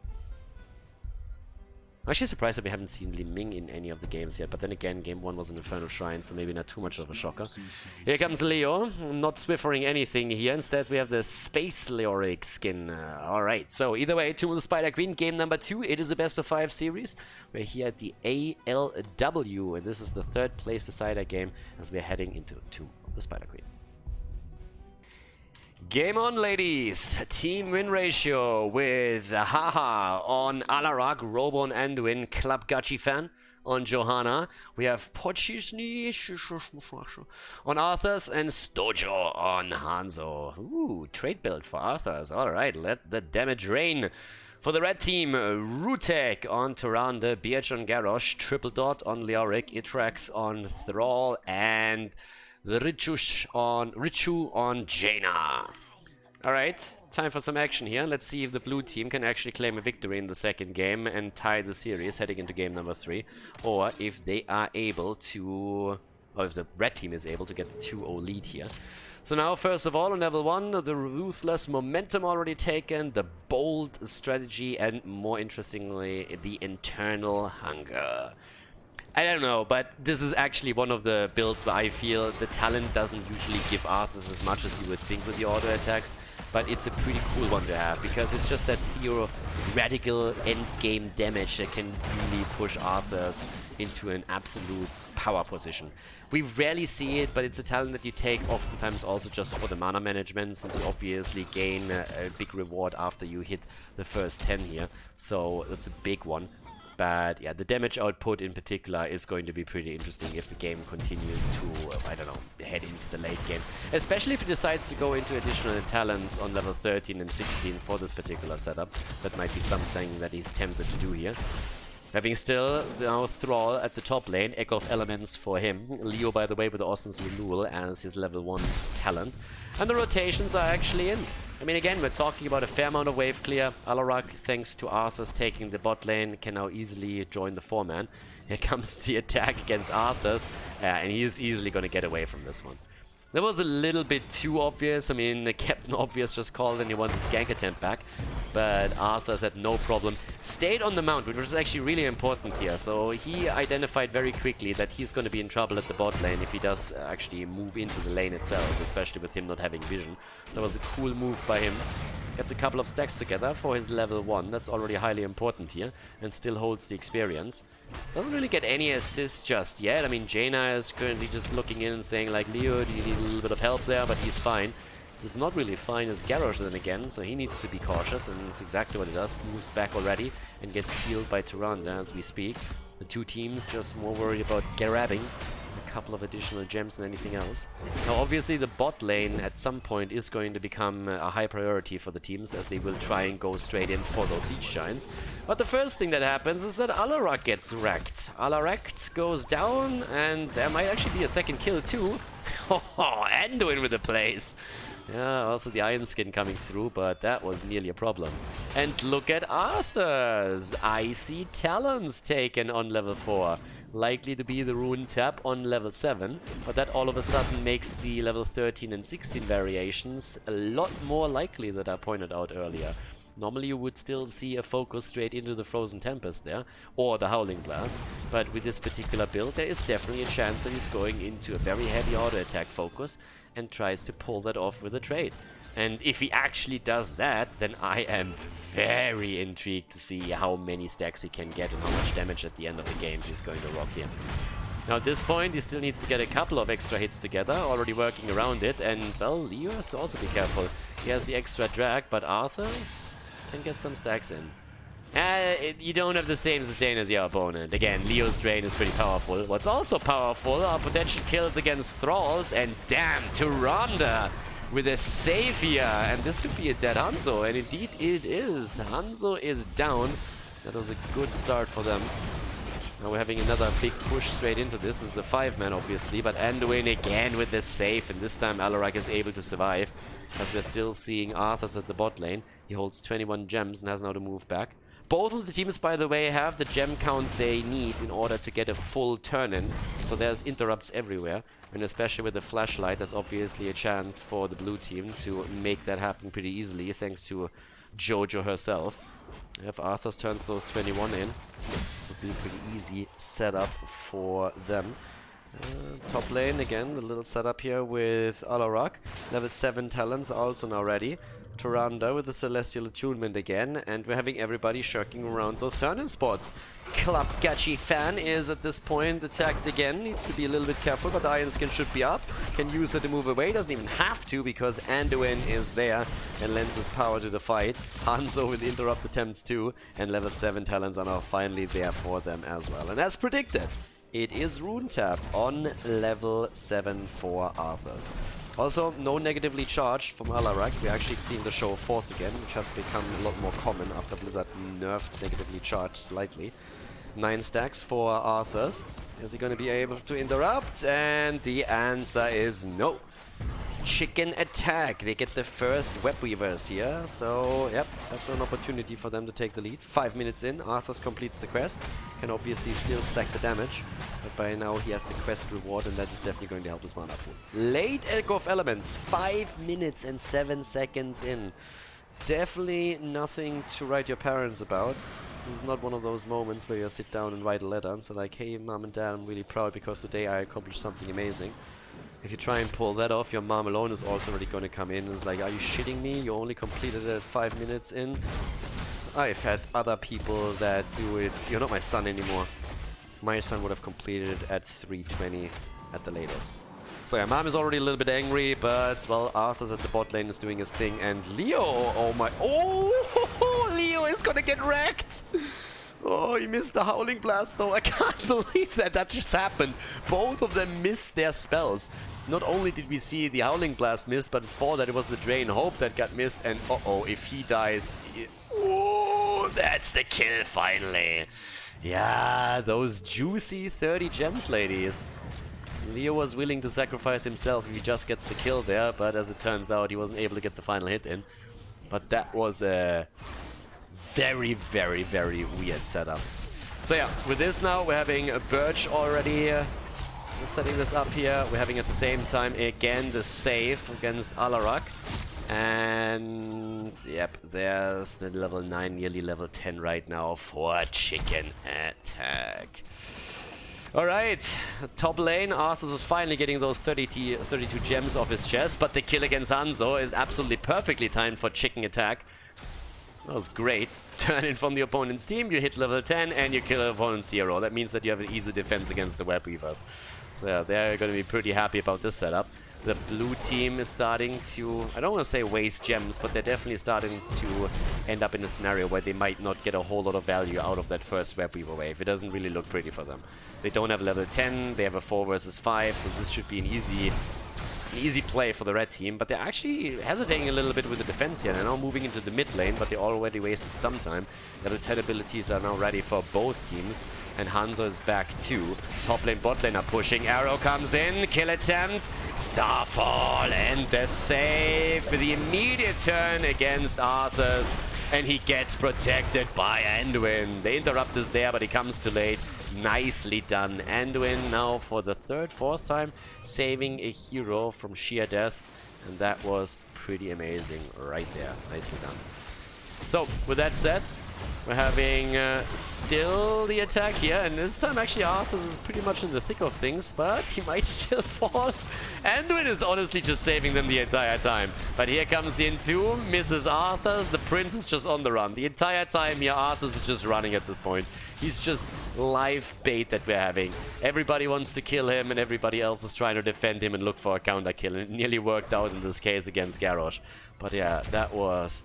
I'm actually surprised that we haven't seen Li Ming in any of the games yet, but then again, game 1 was an Infernal Shrine, so maybe not too much of a shocker. Here comes Leo, not swiffering anything here. Instead, we have the Space Leoric skin. Alright, so either way, Tomb of the Spider Queen, game number 2. It is a best of 5 series. We're here at the ALW, and this is the 3rd place decider game as we're heading into Tomb of the Spider Queen. Game on, ladies! Team win ratio with Haha on Alarak, Robo on Anduin, Club Gachi Fan on Johanna. We have Pochisni on Arthur's and Stojo on Hanzo. Ooh, trade build for Arthur's. Alright, let the damage rain. For the red team, Rutek on Tyrande, BH on Garrosh, Triple Dot on Leoric, Itrax on Thrall, and Richu on Jaina. Alright, time for some action here. Let's see if the blue team can actually claim a victory in the 2nd game and tie the series heading into game number 3. Or if they are able to, or if the red team is able to get the 2-0 lead here. So now, first of all, on level 1, the ruthless momentum already taken, the bold strategy, and more interestingly, the internal hunger. I don't know, but this is actually one of the builds where I feel the talent doesn't usually give Arthurs as much as you would think with the auto attacks, but it's a pretty cool one to have, because it's just that theoretical end-game damage that can really push Arthurs into an absolute power position. We rarely see it, but it's a talent that you take oftentimes also just for the mana management, since you obviously gain a big reward after you hit the first 10 here, so that's a big one. But yeah, the damage output in particular is going to be pretty interesting if the game continues to, I don't know, head into the late game. Especially if it decides to go into additional talents on level 13 and 16 for this particular setup. That might be something that he's tempted to do here. Having still now Thrall at the top lane, Echo of Elements for him. Leo, by the way, with the Austin's Renewal as his level 1 talent. And the rotations are actually in. I mean, again, we're talking about a fair amount of wave clear. Alarak, thanks to Arthur's taking the bot lane, can now easily join the 4-man. Here comes the attack against Arthur's, and he's easily going to get away from this one. That was a little bit too obvious. I mean, the Captain Obvious just called and he wants his gank attempt back. But Arthur's had no problem. Stayed on the mount, which was actually really important here. So he identified very quickly that he's going to be in trouble at the bot lane if he does actually move into the lane itself, especially with him not having vision. So it was a cool move by him. Gets a couple of stacks together for his level 1. That's already highly important here. And still holds the experience. Doesn't really get any assist just yet. I mean, Jaina is currently just looking in and saying, like, Leo, do you need a little bit of help there? But he's fine. He's not really fine as Garrosh then again, so he needs to be cautious, and that's exactly what he does. Moves back already and gets healed by Tyrande as we speak. The two teams just more worried about grabbing a couple of additional gems than anything else. Now, obviously, the bot lane at some point is going to become a high priority for the teams, as they will try and go straight in for those siege giants. But the first thing that happens is that Alarak gets wrecked. Alarak goes down, and there might actually be a second kill too. Oh, Anduin with the plays. Yeah, also the Iron Skin coming through, but that was nearly a problem. And look at Arthur's Icy Talons taken on level 4. Likely to be the Rune Tap on level 7, but that all of a sudden makes the level 13 and 16 variations a lot more likely, that I pointed out earlier. Normally you would still see a focus straight into the Frozen Tempest there, or the Howling Blast, but with this particular build there is definitely a chance that he's going into a very heavy auto attack focus and tries to pull that off with a trade. And if he actually does that, then I am very intrigued to see how many stacks he can get and how much damage at the end of the game he's going to rock here. Now at this point he still needs to get a couple of extra hits together, already working around it, and well, Leo has to also be careful. He has the extra drag, but Arthur's can get some stacks in. You don't have the same sustain as your opponent. Again, Leo's Drain is pretty powerful. What's also powerful are potential kills against Thralls, and damn, Tyrande with a save here. And this could be a dead Hanzo, and indeed it is. Hanzo is down. That was a good start for them. Now we're having another big push straight into this. This is a 5-man, obviously, but Anduin again with the save, and this time Alarak is able to survive, as we're still seeing Arthur's at the bot lane. He holds 21 gems and has now to move back. Both of the teams, by the way, have the gem count they need in order to get a full turn-in, so there's interrupts everywhere, and especially with the flashlight, there's obviously a chance for the blue team to make that happen pretty easily, thanks to Jojo herself. If Arthur's turns those 21 in, it would be a pretty easy setup for them. Top lane, again, a little setup here with Alarak. Level 7 talents also now ready. Tyrande with the Celestial Attunement again, and we're having everybody shirking around those turn-in spots. Club Gachi Fan is at this point attacked again, needs to be a little bit careful, but Iron Skin should be up. Can use it to move away, doesn't even have to because Anduin is there and lends his power to the fight. Hanzo with interrupt attempts too, and level 7 talents are now finally there for them as well. And as predicted, it is Rune Tap on level 7 for Arthur's. Also, no negatively charged from Alarak. We're actually seeing the show of force again, which has become a lot more common after Blizzard nerfed negatively charged slightly. 9 stacks for Arthur's. Is he going to be able to interrupt? And the answer is no. Chicken attack. They get the first web weavers here, so yep, that's an opportunity for them to take the lead. 5 minutes in, Arthur's completes the quest. Can obviously still stack the damage, but by now he has the quest reward, and that is definitely going to help his mana pool. Late Echo of Elements, 5 minutes and 7 seconds in. Definitely nothing to write your parents about. This is not one of those moments where you sit down and write a letter and say like, hey mom and dad, I'm really proud because today I accomplished something amazing. If you try and pull that off, your mom alone is also already going to come in and is like, are you shitting me? You only completed it 5 minutes in? I've had other people that do it. You're not my son anymore. My son would have completed it at 3:20 at the latest. So yeah, mom is already a little bit angry, but well, Arthur's at the bot lane is doing his thing, and Leo, oh my, oh, Leo is gonna get wrecked! Oh, he missed the Howling Blast though. I can't believe that that just happened. Both of them missed their spells. Not only did we see the Howling Blast miss, but before that it was the Drain Hope that got missed. And uh-oh, if he dies... Oh, that's the kill finally. Yeah, those juicy 30 gems, ladies. Leo was willing to sacrifice himself if he just gets the kill there, but as it turns out, he wasn't able to get the final hit in. But that was a very, very, very weird setup. So yeah, with this now, we're having a Birch already. We're setting this up here. We're having at the same time, again, the save against Alarak. And yep, there's the level 9, nearly level 10 right now for Chicken Attack. Alright, top lane, Arthas is finally getting those 32 gems off his chest, but the kill against Hanzo is absolutely perfectly timed for Chicken Attack. That was great. Turn in from the opponent's team, you hit level 10 and you kill opponent's hero. That means that you have an easy defense against the Web Weavers. So yeah, they're going to be pretty happy about this setup. The blue team is starting to, I don't want to say waste gems, but they're definitely starting to end up in a scenario where they might not get a whole lot of value out of that first Web Weaver wave. It doesn't really look pretty for them. They don't have level 10, they have a 4 versus 5, so this should be an easy play for the red team, but they're actually hesitating a little bit with the defense here. They're now moving into the mid lane, but they already wasted some time. Level 10 abilities are now ready for both teams, and Hanzo is back too. Top lane, bot lane are pushing. Arrow comes in, kill attempt, Starfall, and the save for the immediate turn against Arthas, and he gets protected by Anduin. The interrupt is there, but he comes too late. Nicely done. Anduin now for the third, fourth time saving a hero from sheer death, and that was pretty amazing right there. Nicely done. So with that said, we're having still the attack here, and this time actually Arthas is pretty much in the thick of things, but he might still fall. Anduin is honestly just saving them the entire time. But here comes the Entomb, misses Arthas, the Prince is just on the run. The entire time here Arthas is just running at this point. He's just live bait that we're having. Everybody wants to kill him and everybody else is trying to defend him and look for a counter kill. And it nearly worked out in this case against Garrosh. But yeah, that was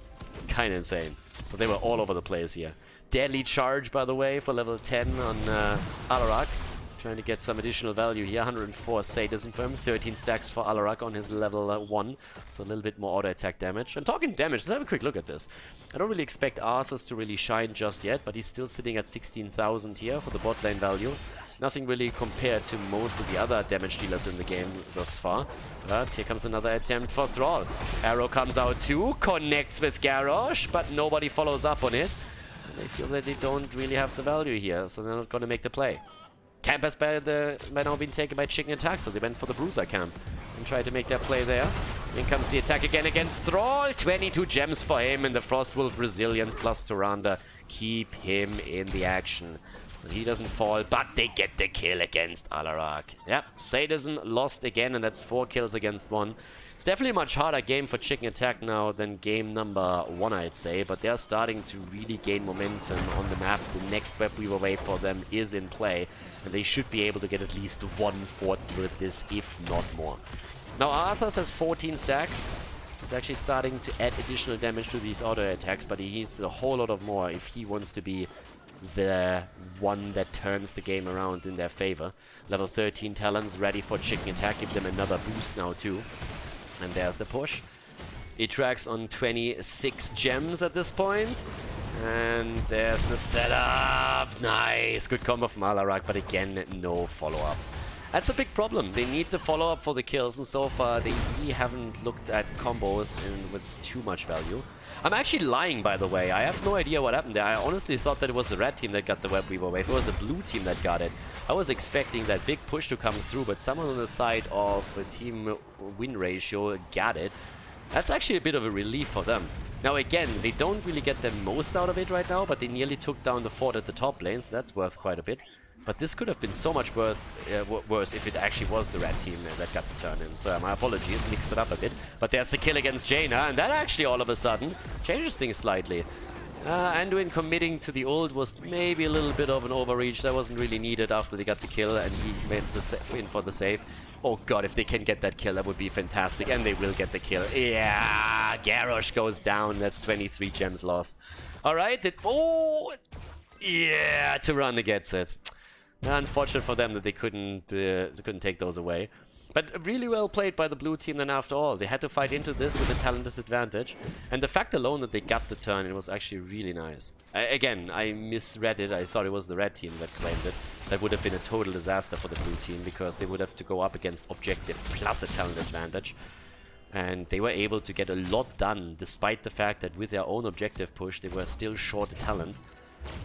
kind of insane. So they were all over the place here. Deadly charge, by the way, for level 10 on Alarak. Trying to get some additional value here. 104 Sadism for him. 13 stacks for Alarak on his level 1. So a little bit more auto attack damage. And talking damage, let's have a quick look at this. I don't really expect Arthas to really shine just yet, but he's still sitting at 16,000 here for the bot lane value. Nothing really compared to most of the other damage dealers in the game thus far. But here comes another attempt for Thrall. Arrow comes out too, connects with Garrosh, but nobody follows up on it. And they feel that they don't really have the value here, so they're not going to make the play. Camp has by now been taken by Chicken Attack, so they went for the Bruiser camp and tried to make their play there. In comes the attack again against Thrall. 22 gems for him, and the Frostwolf Resilience plus Tyrande keep him in the action. So he doesn't fall, but they get the kill against Alarak. Yep, Sadism lost again, and that's 4 kills against 1. It's definitely a much harder game for Chicken Attack now than game number 1, I'd say, but they're starting to really gain momentum on the map. The next Web Weaver wave for them is in play, and they should be able to get at least 1/4 with this, if not more. Now Arthas has 14 stacks. He's actually starting to add additional damage to these auto attacks, but he needs a whole lot of more if he wants to be the one that turns the game around in their favor. Level 13 Talons ready for Chicken Attack. Give them another boost now too. And there's the push. Itrax on 26 gems at this point. And there's the setup. Nice. Good combo from Alarak, but again, no follow-up. That's a big problem. They need the follow-up for the kills, and so far they really haven't looked at combos with too much value. I'm actually lying, by the way. I have no idea what happened there. I honestly thought that it was the red team that got the Web Weaver wave. It was the blue team that got it. I was expecting that big push to come through, but someone on the side of the team win ratio got it. That's actually a bit of a relief for them. Now again, they don't really get the most out of it right now, but they nearly took down the fort at the top lane, so that's worth quite a bit. But this could have been so much worse if it actually was the red team that got the turn in. So my apologies, mixed it up a bit. But there's the kill against Jaina, and that actually all of a sudden changes things slightly. Anduin committing to the ult was maybe a little bit of an overreach. That wasn't really needed after they got the kill, and he went in for the save. Oh god, if they can get that kill, that would be fantastic. And they will get the kill. Yeah, Garrosh goes down. That's 23 gems lost. Alright, oh! Yeah, Tirana gets it. Unfortunate for them that they couldn't take those away. But really well played by the blue team then after all. They had to fight into this with a talent disadvantage. And the fact alone that they got the turn, it was actually really nice. Again, I misread it. I thought it was the red team that claimed it. That would have been a total disaster for the blue team because they would have to go up against objective plus a talent advantage. And they were able to get a lot done despite the fact that with their own objective push, they were still short a talent.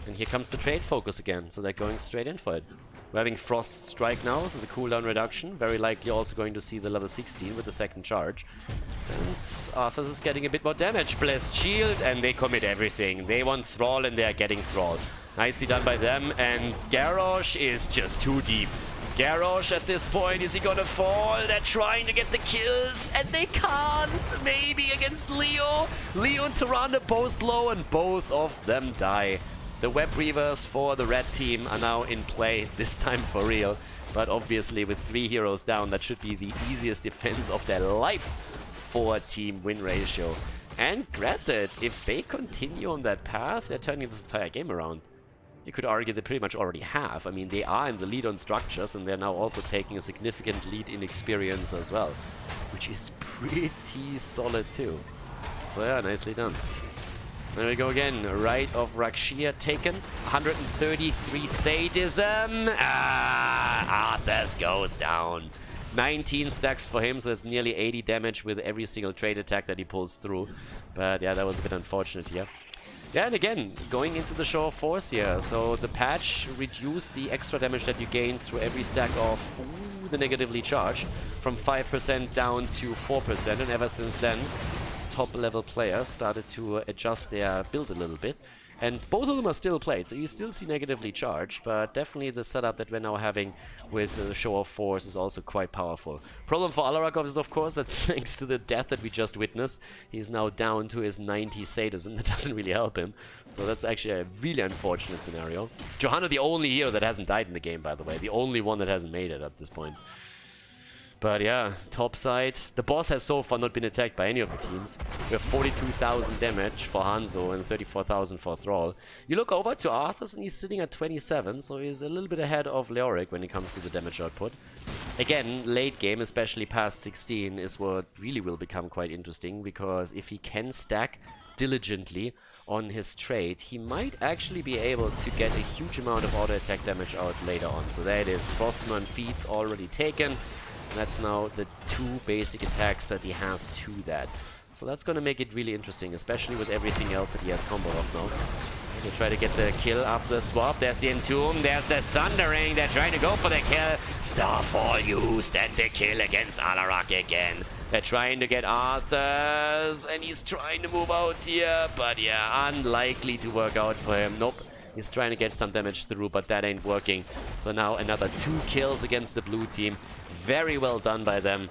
And here comes the trade focus again, so they're going straight in for it. We're having Frost Strike now, so the cooldown reduction. Very likely also going to see the level 16 with the second charge. And Arthas is getting a bit more damage. Blessed Shield, and they commit everything. They want Thrall, and they are getting Thrall. Nicely done by them, and Garrosh is just too deep. Garrosh at this point, is he gonna fall? They're trying to get the kills, and they can't. Maybe against Leo. Leo and Tirana both low, and both of them die. The Web Reavers for the red team are now in play, this time for real. But obviously with 3 heroes down, that should be the easiest defense of their life for team win ratio. And granted, if they continue on that path, they're turning this entire game around. You could argue they pretty much already have. I mean, they are in the lead on structures, and they're now also taking a significant lead in experience as well. Which is pretty solid too. So yeah, nicely done. There we go again. Right of Rakshia taken. 133 sadism. Arthas goes down. 19 stacks for him, so it's nearly 80 damage with every single trade attack that he pulls through. But yeah, that was a bit unfortunate here. Yeah, and again, going into the show of force here. So the patch reduced the extra damage that you gain through every stack of the negatively charged from 5% down to 4%, and ever since then top level players started to adjust their build a little bit, and both of them are still played, so you still see negatively charged, but definitely the setup that we're now having with the show of force is also quite powerful. Problem for Alarakov is, of course, that thanks to the death that we just witnessed, he's now down to his 90 sadism. That doesn't really help him, so that's actually a really unfortunate scenario. Johanna, the only hero that hasn't died in the game, by the way, the only one that hasn't made it at this point. But yeah, top side. The boss has so far not been attacked by any of the teams. We have 42,000 damage for Hanzo and 34,000 for Thrall. You look over to Arthas and he's sitting at 27, so he's a little bit ahead of Leoric when it comes to the damage output. Again, late game, especially past 16, is what really will become quite interesting, because if he can stack diligently on his trade, he might actually be able to get a huge amount of auto attack damage out later on. So there it is. Frostman feats already taken. That's now the 2 basic attacks that he has to that. So that's going to make it really interesting, especially with everything else that he has comboed off now. They try to get the kill after the swap. There's the Entomb, there's the Sundering. They're trying to go for the kill. Starfall used, and the kill against Alarak again. They're trying to get Arthas, and he's trying to move out here, but yeah, unlikely to work out for him. Nope. He's trying to get some damage through, but that ain't working. So now another 2 kills against the blue team. Very well done by them,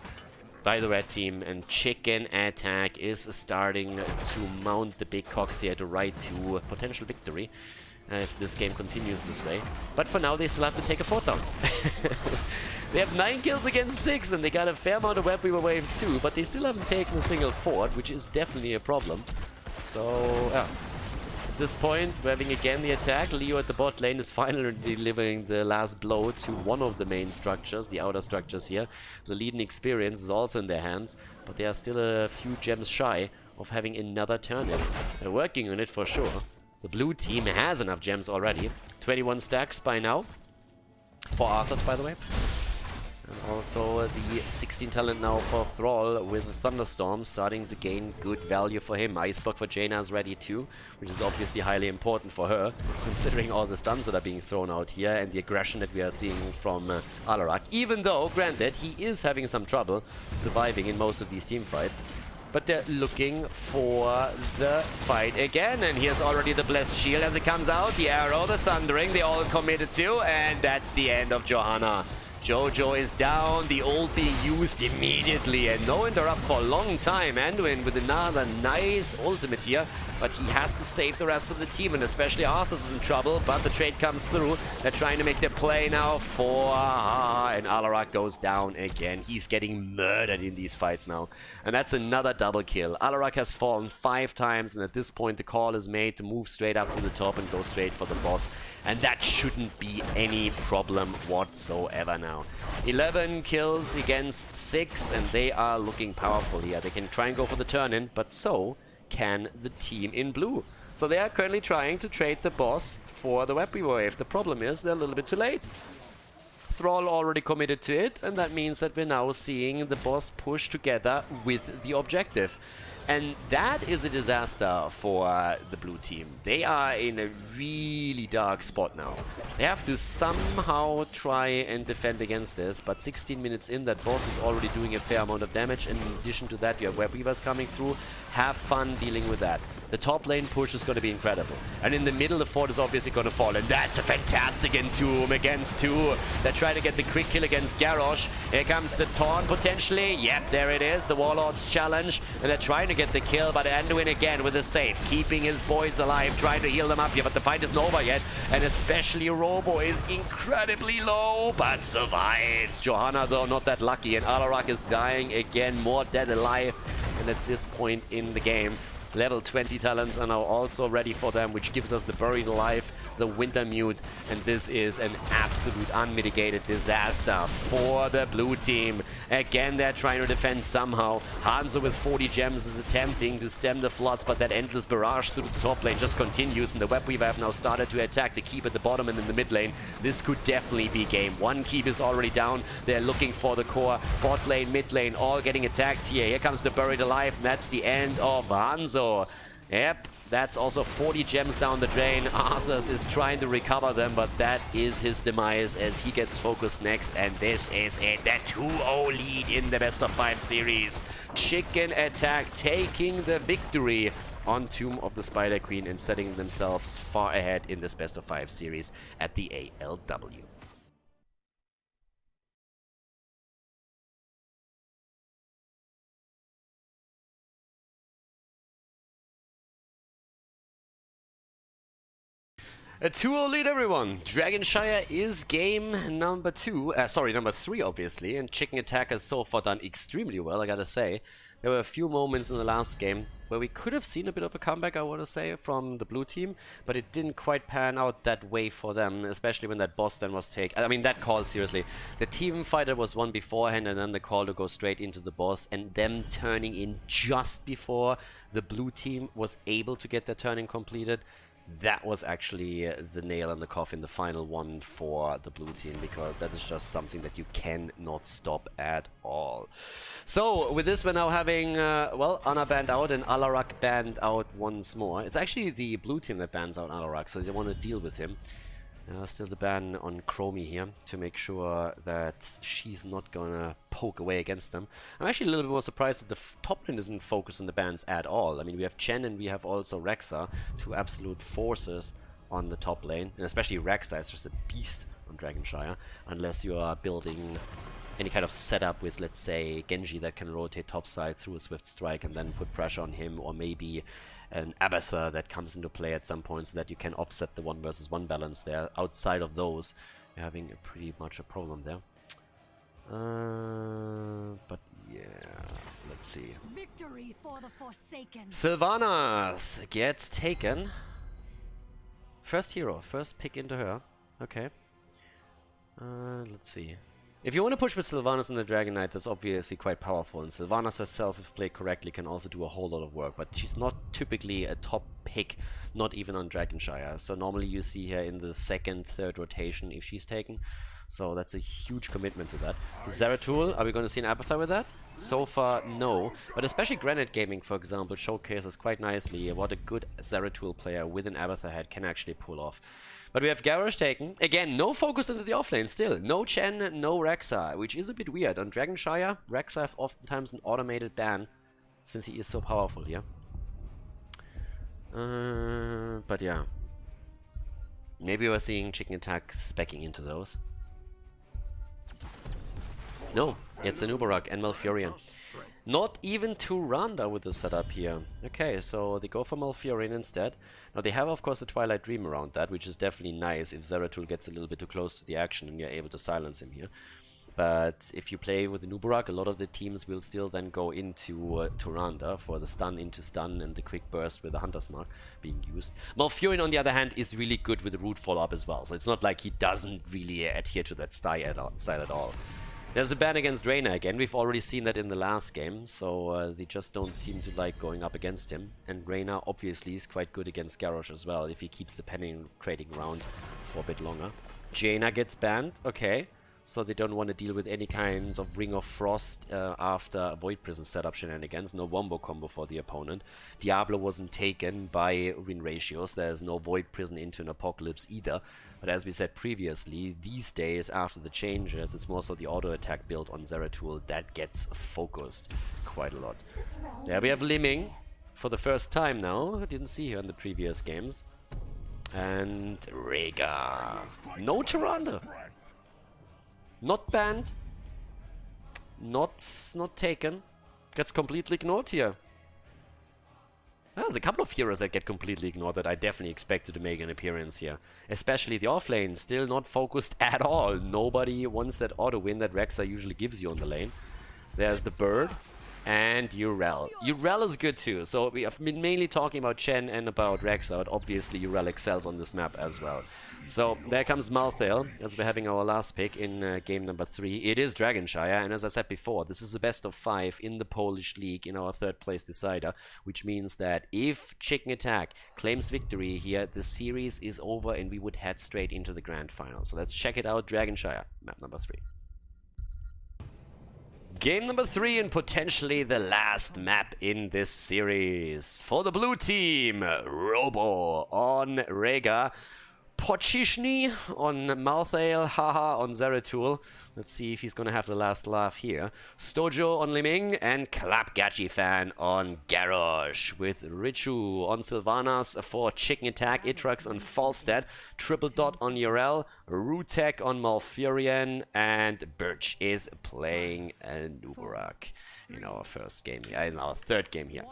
by the red team. And Chicken Attack is starting to mount the big cocks here to ride to potential victory if this game continues this way. But for now, they still have to take a 4th down. They have 9 kills against 6, and they got a fair amount of Web Weaver waves too, but they still haven't taken a single fort, which is definitely a problem. So, yeah. At this point, we're having again the attack. Leo at the bot lane is finally delivering the last blow to one of the main structures, the outer structures here. The lead in experience is also in their hands, but they are still a few gems shy of having another turn in. They're working on it for sure. The blue team has enough gems already. 21 stacks by now. For Arthas, by the way. And also the 16 talent now for Thrall with Thunderstorm starting to gain good value for him. Iceblock for Jaina is ready too, which is obviously highly important for her, considering all the stuns that are being thrown out here and the aggression that we are seeing from Alarak. Even though, granted, he is having some trouble surviving in most of these team fights. But they're looking for the fight again. And here's already the Blessed Shield as it comes out. The arrow, the Sundering, they all committed to. And that's the end of Johanna. Jojo is down, the ult being used immediately, and no interrupt for a long time. Anduin with another nice ultimate here, but he has to save the rest of the team, and especially Arthas is in trouble, but the trade comes through. They're trying to make their play now for... and Alarak goes down again. He's getting murdered in these fights now, and that's another double kill. Alarak has fallen 5 times, and at this point the call is made to move straight up to the top and go straight for the boss, and that shouldn't be any problem whatsoever now. 11 kills against 6, and they are looking powerful here. They can try and go for the turn-in, but so can the team in blue. So they are currently trying to trade the boss for the weapon wave. The problem is they're a little bit too late. Thrall already committed to it, and that means that we're now seeing the boss push together with the objective. And that is a disaster for the blue team. They are in a really dark spot now. They have to somehow try and defend against this, but 16 minutes in, that boss is already doing a fair amount of damage, and in addition to that, you have web weavers coming through. Have fun dealing with that. The top lane push is going to be incredible. And in the middle, the fort is obviously going to fall. And that's a fantastic Entomb against 2. They're trying to get the quick kill against Garrosh. Here comes the taunt potentially. Yep, there it is. The Warlord's challenge. And they're trying to get the kill. But Anduin again with a save. Keeping his boys alive. Trying to heal them up here. But the fight isn't over yet. And especially Robo is incredibly low. But survives. Johanna, though, not that lucky. And Alarak is dying again. More dead alive. And at this point in the game, level 20 talents are now also ready for them, which gives us the Buried Alive, the Winter Mute, and this is an absolute unmitigated disaster for the blue team. Again, they're trying to defend somehow. Hanzo with 40 gems is attempting to stem the floods, but that endless barrage through the top lane just continues, and the Web Weaver have now started to attack the keep at the bottom and in the mid lane. This could definitely be game. One keep is already down. They're looking for the core. Bot lane, mid lane, all getting attacked here. Here comes the Buried Alive, and that's the end of Hanzo. Yep, that's also 40 gems down the drain. Arthas is trying to recover them, but that is his demise as he gets focused next. And this is it, that 2-0 lead in the best of 5 series. Chicken Attack taking the victory on Tomb of the Spider Queen and setting themselves far ahead in this best of 5 series at the ALW. A 2-0 lead, everyone. Dragon Shire is game number 3, obviously, and Chicken Attack has so far done extremely well, I gotta say. There were a few moments in the last game where we could have seen a bit of a comeback, I want to say, from the blue team, but it didn't quite pan out that way for them, especially when that boss then was taken. I mean, that call, seriously. The team fighter was won beforehand, and then the call to go straight into the boss, and them turning in just before the blue team was able to get their turning completed. That was actually the nail in the coffin, the final one for the blue team, because that is just something that you cannot stop at all. So with this, we're now having, well, Ana banned out and Alarak banned out once more. It's actually the blue team that bans out Alarak, so they want to deal with him. Still the ban on Chromie here to make sure that she's not gonna poke away against them. I'm actually a little bit more surprised that the top lane isn't focused on the bans at all. I mean, we have Chen and we have also Rexa, 2 absolute forces on the top lane, and especially Rexa is just a beast on Dragon Shire, unless you are building any kind of setup with, let's say, Genji that can rotate topside through a Swift Strike and then put pressure on him, or maybe an Abathur that comes into play at some point so that you can offset the 1 versus 1 balance there. Outside of those, you're having pretty much a problem there. But yeah, let's see. Victory for the Forsaken. Sylvanas gets taken. First hero, first pick into her. Okay. Let's see. If you want to push with Sylvanas and the Dragon Knight, that's obviously quite powerful, and Sylvanas herself, if played correctly, can also do a whole lot of work, but she's not typically a top pick, not even on Dragon Shire. So normally you see her in the 2nd, 3rd rotation if she's taken, so that's a huge commitment to that. Zeratul, are we going to see an Abathur with that? So far, no, but especially Granite Gaming, for example, showcases quite nicely what a good Zeratul player with an Abathur head can actually pull off. But we have Garrosh taken. Again, no focus into the offlane still. No Chen, no Rexa, which is a bit weird. On Dragon Shire, Rexa have oftentimes an automated ban, since he is so powerful here. But yeah. Maybe we're seeing Chicken Attack speccing into those. No, it's an Uberak and Malfurion. Not even Tyrande with the setup here. Okay, so they go for Malfurion instead. Now they have of course the Twilight Dream around that, which is definitely nice if Zeratul gets a little bit too close to the action and you're able to silence him here. But if you play with the Uberak, a lot of the teams will still then go into Tyrande for the stun into stun and the quick burst with the Hunter's Mark being used. Malfurion on the other hand is really good with the root follow-up as well, so it's not like he doesn't really adhere to that style at all. There's a ban against Reyna again. We've already seen that in the last game, so they just don't seem to like going up against him. And Reyna obviously is quite good against Garrosh as well, if he keeps the penetrating round for a bit longer. Jaina gets banned, okay. So they don't want to deal with any kind of Ring of Frost after a Void Prison setup shenanigans. No wombo combo for the opponent. Diablo wasn't taken by win ratios. There's no Void Prison into an Apocalypse either. But as we said previously, these days after the changes, it's more so the auto attack build on Zeratul that gets focused quite a lot. There we have Liming for the first time now. I didn't see her in the previous games. And Rhaegar. No Tyrande. Not banned. Not taken. Gets completely ignored here. There's a couple of heroes that get completely ignored that I definitely expected to make an appearance here. Especially the offlane, still not focused at all. Nobody wants that auto win that Rexxar usually gives you on the lane. There's the bird. And Urel. Urel is good too. So we have been mainly talking about Chen and about Rexxar. Obviously Urel excels on this map as well. So there comes Malthael as we're having our last pick in game number 3. It is Dragonshire, and as I said before, this is the best of 5 in the Polish league in our 3rd place decider, which means that if Chicken Attack claims victory here, the series is over and we would head straight into the grand final. So let's check it out. Dragonshire, map number 3. Game number 3 and potentially the last map in this series. For the blue team, Robo on Rhaegar, Pochishny on Malthael, Haha on Zeratul. Let's see if he's gonna have the last laugh here. Stojo on Liming and Klapgachifan on Garrosh, with Richu on Sylvanas for Chicken Attack, Itrax on Falstad, Triple Dot on Urel, Rutek on Malfurion, and Birch is playing an Uberak in our first game, in our 3rd game here.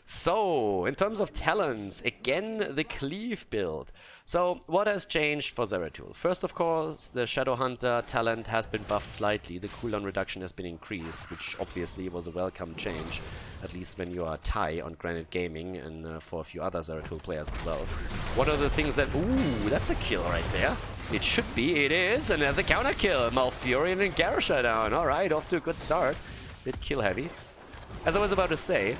So, in terms of talents, again the Cleave build. So, what has changed for Zeratul? First, of course, the Shadow Hunter talent has been buffed slightly. The cooldown reduction has been increased, which obviously was a welcome change, at least when you are Thai on Granite Gaming and for a few other Zeratul players as well. What are the things that... Ooh, that's a kill right there. It should be, it is, and there's a counter kill. Malfurion and Garrosh are down. Alright, off to a good start. Bit kill heavy. As I was about to say,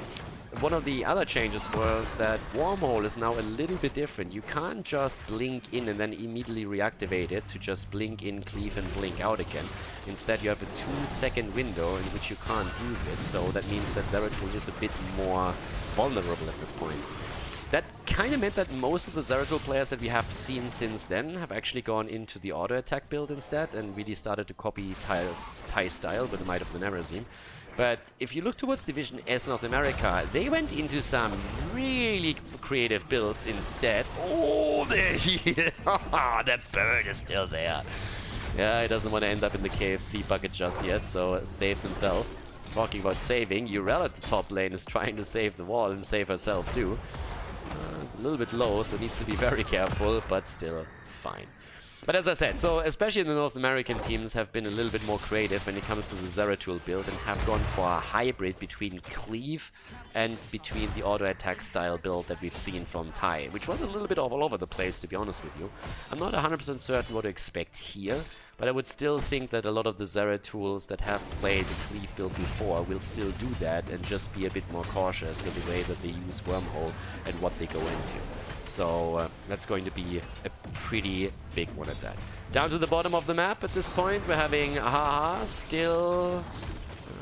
one of the other changes was that Wormhole is now a little bit different. You can't just blink in and then immediately reactivate it to just blink in, cleave and blink out again. Instead you have a 2-second window in which you can't use it, so that means that Zeratul is a bit more vulnerable at this point. That kind of meant that most of the Zeratul players that we have seen since then have actually gone into the auto attack build instead and really started to copy Thai style with the Might of the Nerazim. But if you look towards Division S North America, they went into some really creative builds instead. Oh, there he is! The bird is still there. Yeah, he doesn't want to end up in the KFC bucket just yet, so saves himself. Talking about saving, Urel at the top lane is trying to save the wall and save herself too. It's a little bit low, so needs to be very careful, but still fine. But as I said, so especially the North American teams have been a little bit more creative when it comes to the Zeratul build and have gone for a hybrid between Cleave and between the auto attack style build that we've seen from Thai, which was a little bit all over the place, to be honest with you. I'm not 100% certain what to expect here, but I would still think that a lot of the Zeratuls that have played the Cleave build before will still do that and just be a bit more cautious with the way that they use Wormhole and what they go into. So that's going to be a pretty big one at that. Down to the bottom of the map at this point, we're having Haha still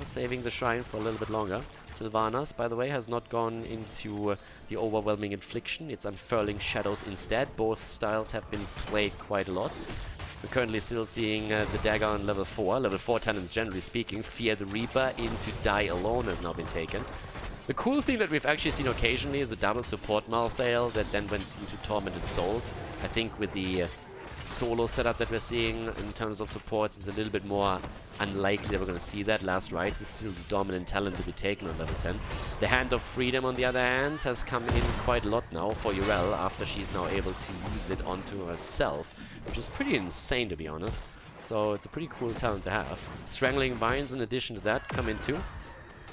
saving the shrine for a little bit longer. Sylvanas, by the way, has not gone into the overwhelming infliction. It's unfurling shadows instead. Both styles have been played quite a lot. We're currently still seeing the dagger on level 4. Level 4 talents, generally speaking. Fear the Reaper into Die Alone have now been taken. The cool thing that we've actually seen occasionally is a double support Malthael that then went into Tormented Souls. I think with the solo setup that we're seeing in terms of supports is a little bit more unlikely that we're going to see that. Last Rites is still the dominant talent to be taken on level 10. The Hand of Freedom, on the other hand, has come in quite a lot now for Urel after she's now able to use it onto herself, which is pretty insane, to be honest. So it's a pretty cool talent to have. Strangling Vines, in addition to that, come in too.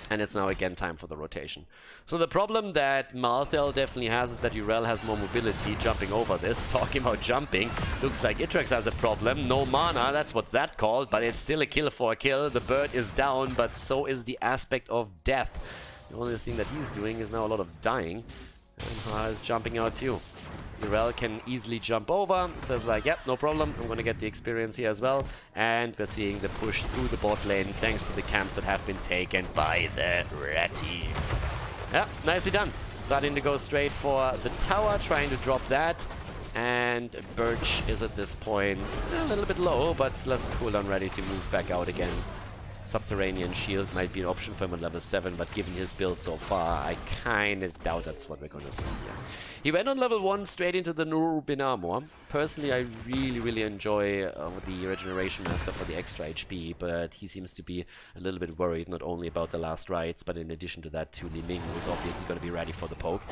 And it's now again time for the rotation. So the problem that Malthael definitely has is that Urel has more mobility jumping over this. Talking about jumping, looks like Itrex has a problem. No mana, that's what's that called, but it's still a kill for a kill. The bird is down, but so is the aspect of death. The only thing that he's doing is now a lot of dying. And Ha is jumping out too. Urel can easily jump over, says like, yep, no problem, I'm gonna get the experience here as well. And we're seeing the push through the bot lane thanks to the camps that have been taken by the red team. Yeah, nicely done. Starting to go straight for the tower, trying to drop that. And Birch is at this point a little bit low, but still has the cooldown ready to move back out again. Subterranean Shield might be an option for him on level 7, but given his build so far, I kind of doubt that's what we're going to see here. He went on level 1 straight into the Nurubin Armor. Personally, I really enjoy the Regeneration Master for the extra HP, but he seems to be a little bit worried, not only about the last rites, but in addition to that, to Li Ming, who's obviously going to be ready for the poke.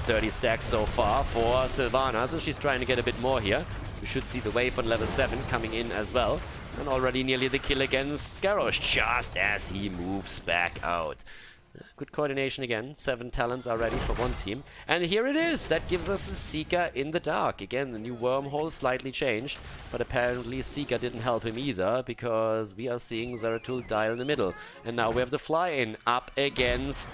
30 stacks so far for Sylvana, so she's trying to get a bit more here. We should see the wave on level 7 coming in as well. And already nearly the kill against Garrosh, just as he moves back out. Good coordination again. 7 talents are ready for one team. And here it is. That gives us the Seeker in the dark. Again, the new wormhole slightly changed. But apparently Seeker didn't help him either, because we are seeing Zeratul die in the middle. And now we have the fly-in up against,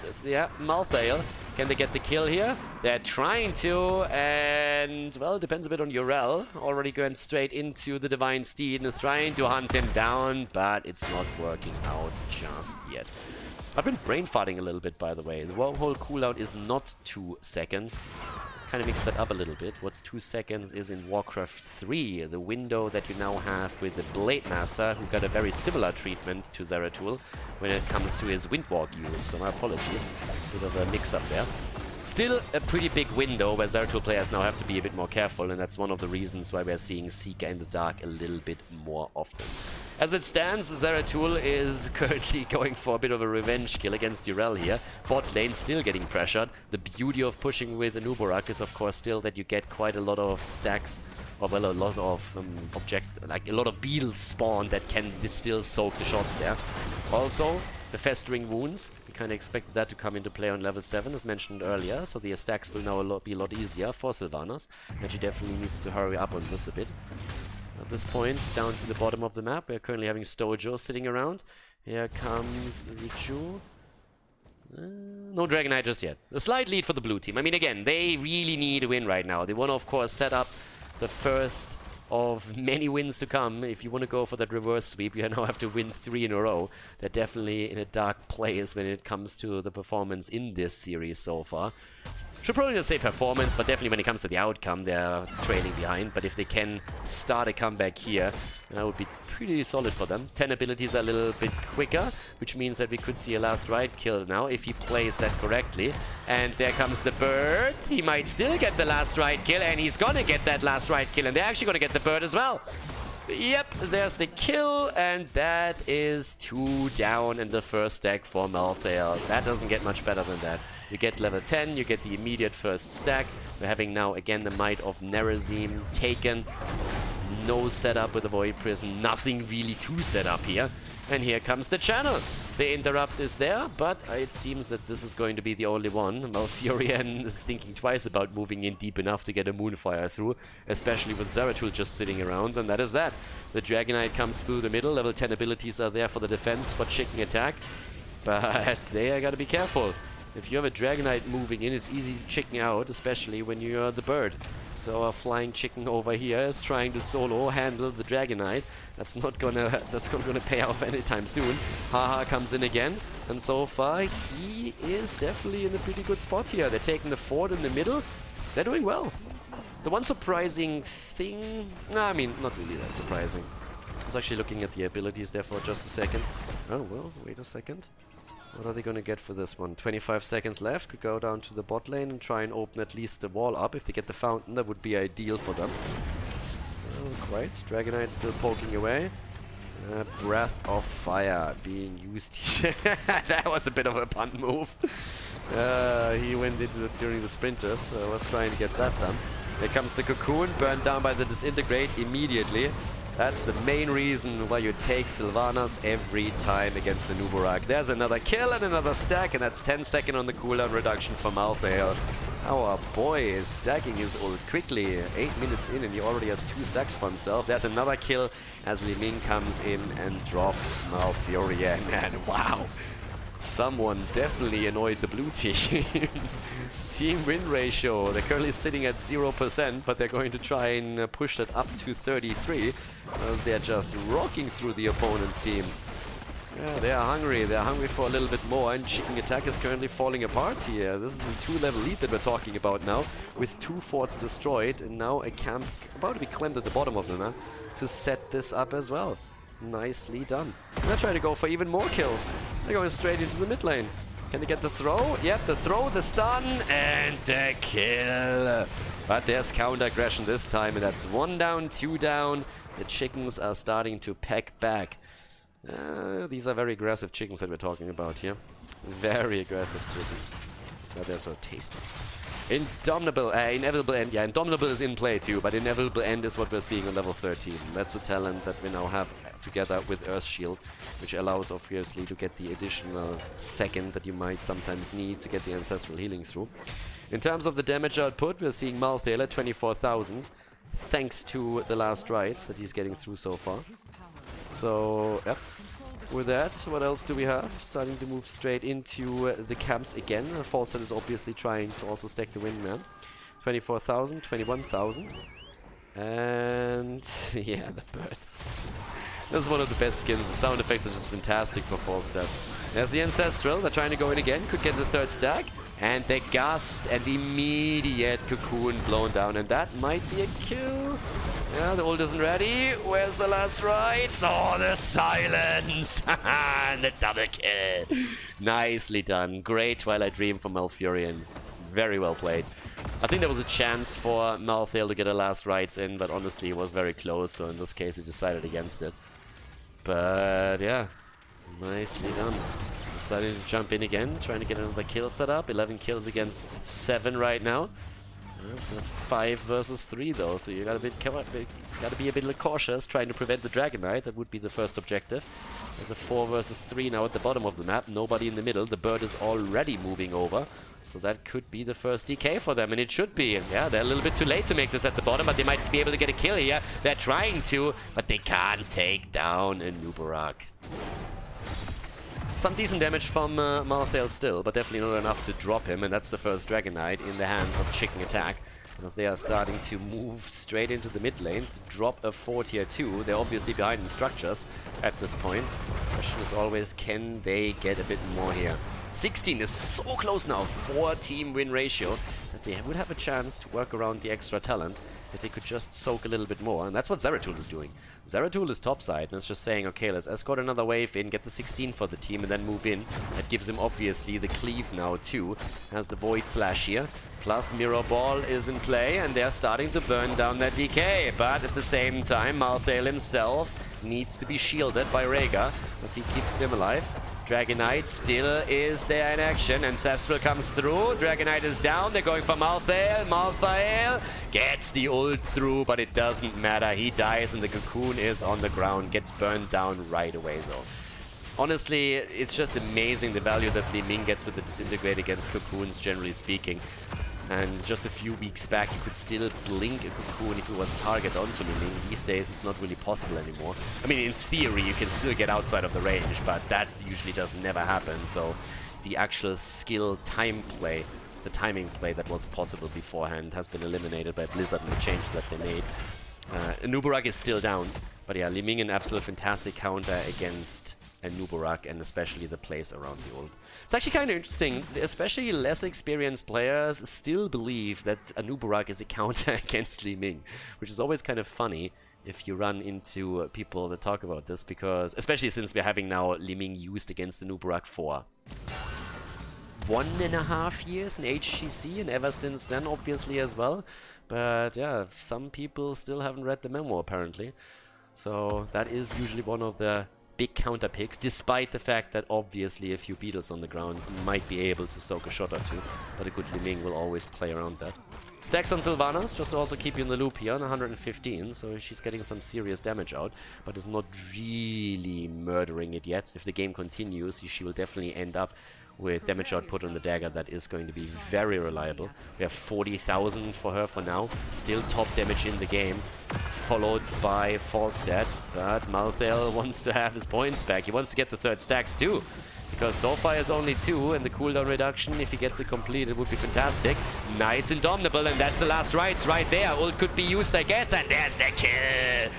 Malthael. Can they get the kill here? They're trying to, and, well, it depends a bit on Urel. Already going straight into the Divine Steed and is trying to hunt him down, but it's not working out just yet. I've been brain farting a little bit, by the way. The wormhole cooldown is not 2 seconds. Kind of mixed that up a little bit. What's 2 seconds is in Warcraft 3, the window that you now have with the Blade Master, who got a very similar treatment to Zeratul when it comes to his Windwalk use. So my apologies. Bit of a mix-up there. Still a pretty big window where Zeratul players now have to be a bit more careful, and that's one of the reasons why we're seeing Seeker in the dark a little bit more often. As it stands, Zeratul is currently going for a bit of a revenge kill against Urel here. Bot lane still getting pressured. The beauty of pushing with Anubarak is of course still that you get quite a lot of stacks, or well, a lot of a lot of beetles spawn that can still soak the shots there. Also, the Festering Wounds. We kind of expected that to come into play on level 7, as mentioned earlier, so the stacks will now be a lot easier for Sylvanas, and she definitely needs to hurry up on this a bit. At this point, down to the bottom of the map, we're currently having Stojo sitting around. Here comes Richu. No Dragonite just yet. A slight lead for the blue team. I mean, again, they really need a win right now. They want to, of course, set up the first of many wins to come. If you want to go for that reverse sweep, you now have to win 3 in a row. They're definitely in a dark place when it comes to the performance in this series so far. Should probably not say performance, but definitely when it comes to the outcome, they're trailing behind. But if they can start a comeback here, that would be pretty solid for them. 10 abilities are a little bit quicker, which means that we could see a last right kill now, if he plays that correctly. And there comes the bird. He might still get the last right kill, and he's gonna get that last right kill, and they're actually gonna get the bird as well. Yep, there's the kill, and that is 2 down in the first stack for Malthael. That doesn't get much better than that. You get level 10, you get the immediate first stack. We're having now again the Might of Nerazim taken. No setup with the Void Prison, nothing really to set up here. And here comes the channel. The interrupt is there, but it seems that this is going to be the only one. Malfurion is thinking twice about moving in deep enough to get a Moonfire through, especially with Zeratul just sitting around, and that is that. The Dragonite comes through the middle, level 10 abilities are there for the defense, for chicken attack, but they gotta be careful. If you have a Dragonite moving in, it's easy to chicken out, especially when you're the bird. So a flying chicken over here is trying to solo handle the Dragonite. That's not gonna pay off anytime soon. Haha comes in again, and so far he is definitely in a pretty good spot here. They're taking the fort in the middle. They're doing well. The one surprising thing, I mean, not really that surprising. I was actually looking at the abilities there for just a second. Oh well, wait a second. What are they going to get for this one? 25 seconds left. Could go down to the bot lane and try and open at least the wall up. If they get the fountain, that would be ideal for them. quite. Dragonite still poking away. Breath of Fire being used. That was a bit of a punt move. He went into it during the sprinters. I was trying to get that done. Here comes the Cocoon, burned down by the Disintegrate immediately. That's the main reason why you take Sylvanas every time against the Nubarak. There's another kill and another stack, and that's 10-second on the cooldown reduction for Malthael. Our boy is stacking his ult quickly. 8 minutes in and he already has 2 stacks for himself. There's another kill as Li Ming comes in and drops Malfurion. And wow, someone definitely annoyed the blue team. Team win ratio, they're currently sitting at 0%, but they're going to try and push that up to 33 as they're just rocking through the opponent's team. Yeah, they are hungry for a little bit more, and Chicken Attack is currently falling apart here. This is a 2-level lead that we're talking about now, with 2 forts destroyed, and now a camp about to be claimed at the bottom of the map to set this up as well. Nicely done. And they're trying to go for even more kills. They're going straight into the mid lane. Can they get the throw? Yep, the throw, the stun, and the kill. But there's counter-aggression this time, and that's 1 down, 2 down. The chickens are starting to pack back. These are very aggressive chickens that we're talking about here. Very aggressive chickens. That's why they're so tasty. Indomitable End. Yeah, Indomitable is in play too, but Inevitable End is what we're seeing on level 13. That's a talent that we now have together with Earth Shield, which allows obviously to get the additional second that you might sometimes need to get the ancestral healing through. In terms of the damage output, we're seeing Malthael at 24,000, thanks to the last rights that he's getting through so far. So, yep. With that, what else do we have? Starting to move straight into the camps again. Falset is obviously trying to also stack the windman. 24,000, 21,000. And yeah, the bird. That's one of the best skins. The sound effects are just fantastic for Falstep. There's the Ancestral. They're trying to go in again. Could get the 3rd stack. And the Gust and the immediate Cocoon blown down. And that might be a kill. Yeah, the ult isn't ready. Where's the last rights? Oh, the silence! And the double kill. Nicely done. Great Twilight Dream from Malfurion. Very well played. I think there was a chance for Malthael to get a last rights in, but honestly it was very close, so in this case he decided against it. But yeah, nicely done. Starting to jump in again, trying to get another kill set up. 11 kills against 7 right now. It's a 5 versus 3 though, so you gotta be a bit cautious, trying to prevent the Dragon Knight. That would be the first objective. There's a 4 versus 3 now at the bottom of the map. Nobody in the middle. The bird is already moving over, so that could be the first DK for them, and it should be. And yeah, they're a little bit too late to make this at the bottom, but they might be able to get a kill here. They're trying to, but they can't take down a Nubarak. Some decent damage from Malthael still, but definitely not enough to drop him, and that's the first Dragon Knight in the hands of Chicken Attack, as they are starting to move straight into the mid lane to drop a fort here too. They're obviously behind in structures at this point. The question is always, can they get a bit more here? 16 is so close now, 4-team win ratio, that they would have a chance to work around the extra talent if they could just soak a little bit more, and that's what Zeratul is doing. Zeratul is topside, and it's just saying, okay, let's escort another wave in, get the 16 for the team, and then move in. That gives him, obviously, the cleave now, too. Has the Void Slash here. Plus, Mirror Ball is in play, and they're starting to burn down that DK. But at the same time, Malthael himself needs to be shielded by Rhaegar, as he keeps them alive. Dragon Knight still is there in action. Ancestral comes through. Dragon Knight is down. They're going for Malthael. Malthael gets the ult through, but it doesn't matter. He dies, and the Cocoon is on the ground. Gets burned down right away, though. Honestly, it's just amazing the value that Li Ming gets with the Disintegrate against Cocoons, generally speaking. And just a few weeks back, you could still blink a Cocoon if it was target onto Li Ming. These days, it's not really possible anymore. I mean, in theory, you can still get outside of the range, but that usually does never happen. So the actual skill time play, the timing play that was possible beforehand, has been eliminated by Blizzard and the changes that they made. Nubarak is still down, but yeah, Li Ming an absolute fantastic counter against a Nubarak, and especially the plays around the ult. It's actually kind of interesting, especially less experienced players still believe that a Nubarak is a counter against Li Ming, which is always kind of funny if you run into people that talk about this, because, especially since we're having now Li Ming used against the Nubarak for 1.5 years in HGC, and ever since then, obviously, as well. But yeah, some people still haven't read the memo apparently. So that is usually one of the big counter picks, despite the fact that obviously a few beetles on the ground might be able to soak a shot or two. But a good Li Ming will always play around that. Stacks on Sylvanas, just to also keep you in the loop here, on 115, so she's getting some serious damage out, but is not really murdering it yet. If the game continues, she will definitely end up with damage output on the dagger that is going to be very reliable. We have 40,000 for her for now, still top damage in the game, followed by Falstad, but Malthael wants to have his points back. He wants to get the third stacks too, because so far is only 2, and the cooldown reduction, if he gets it completed, would be fantastic. Nice Indomitable, and that's the last rights right there. Ult could be used, I guess, and there's the kill.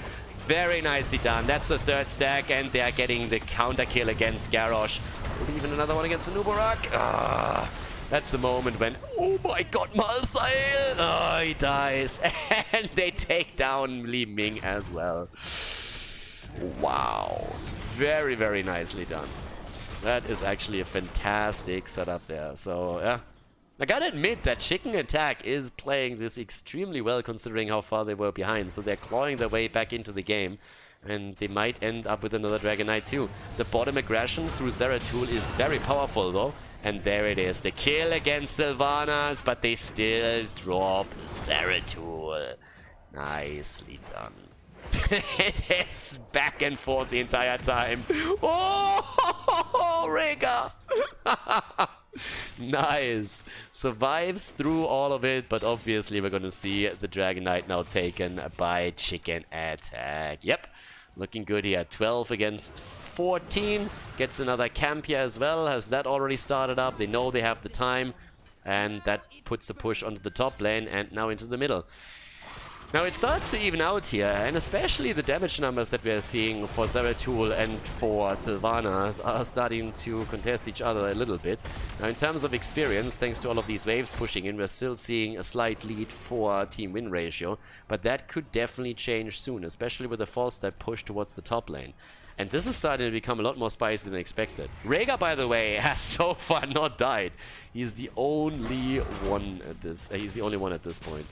Very nicely done. That's the third stack, and they are getting the counter kill against Garrosh. Even another one against the Nubarak. That's the moment when, oh my god, Malthael! Oh, he dies. And they take down Li Ming as well. Wow. Very, very nicely done. That is actually a fantastic setup there. So, yeah. I gotta admit that Chicken Attack is playing this extremely well considering how far they were behind. So they're clawing their way back into the game. And they might end up with another Dragon Knight too. The bottom aggression through Zeratul is very powerful though. And there it is. The kill against Sylvanas, but they still drop Zeratul. Nicely done. It's back and forth the entire time. Oh, Rega! Nice. Survives through all of it, but obviously we're going to see the Dragon Knight now taken by Chicken Attack. Yep, looking good here. 12 against 14. Gets another camp here as well. Has that already started up? They know they have the time, and that puts a push onto the top lane and now into the middle. Now it starts to even out here, and especially the damage numbers that we are seeing for Zeratul and for Sylvanas are starting to contest each other a little bit. Now in terms of experience, thanks to all of these waves pushing in, we're still seeing a slight lead for team win ratio, but that could definitely change soon, especially with a false step push towards the top lane. And this is starting to become a lot more spicy than expected. Rega, by the way, has so far not died. He's the only one at this. He's the only one at this point.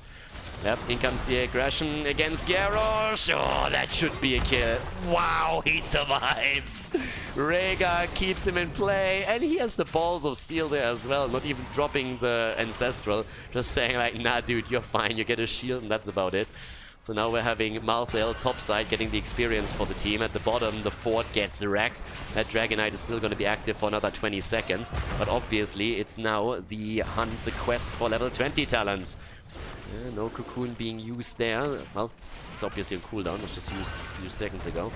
Yep, in comes the aggression against Garrosh. Oh, that should be a kill. Wow, he survives. Rega keeps him in play, and he has the balls of steel there as well, not even dropping the Ancestral, just saying like, nah dude, you're fine, you get a shield and that's about it. So now we're having Malthael topside getting the experience for the team. At the bottom, the fort gets wrecked. That Dragon Knight is still going to be active for another 20 seconds, but obviously it's now the hunt, the quest for level 20 talents. No cocoon being used there. Well, it's obviously on cooldown. It was just used a few seconds ago.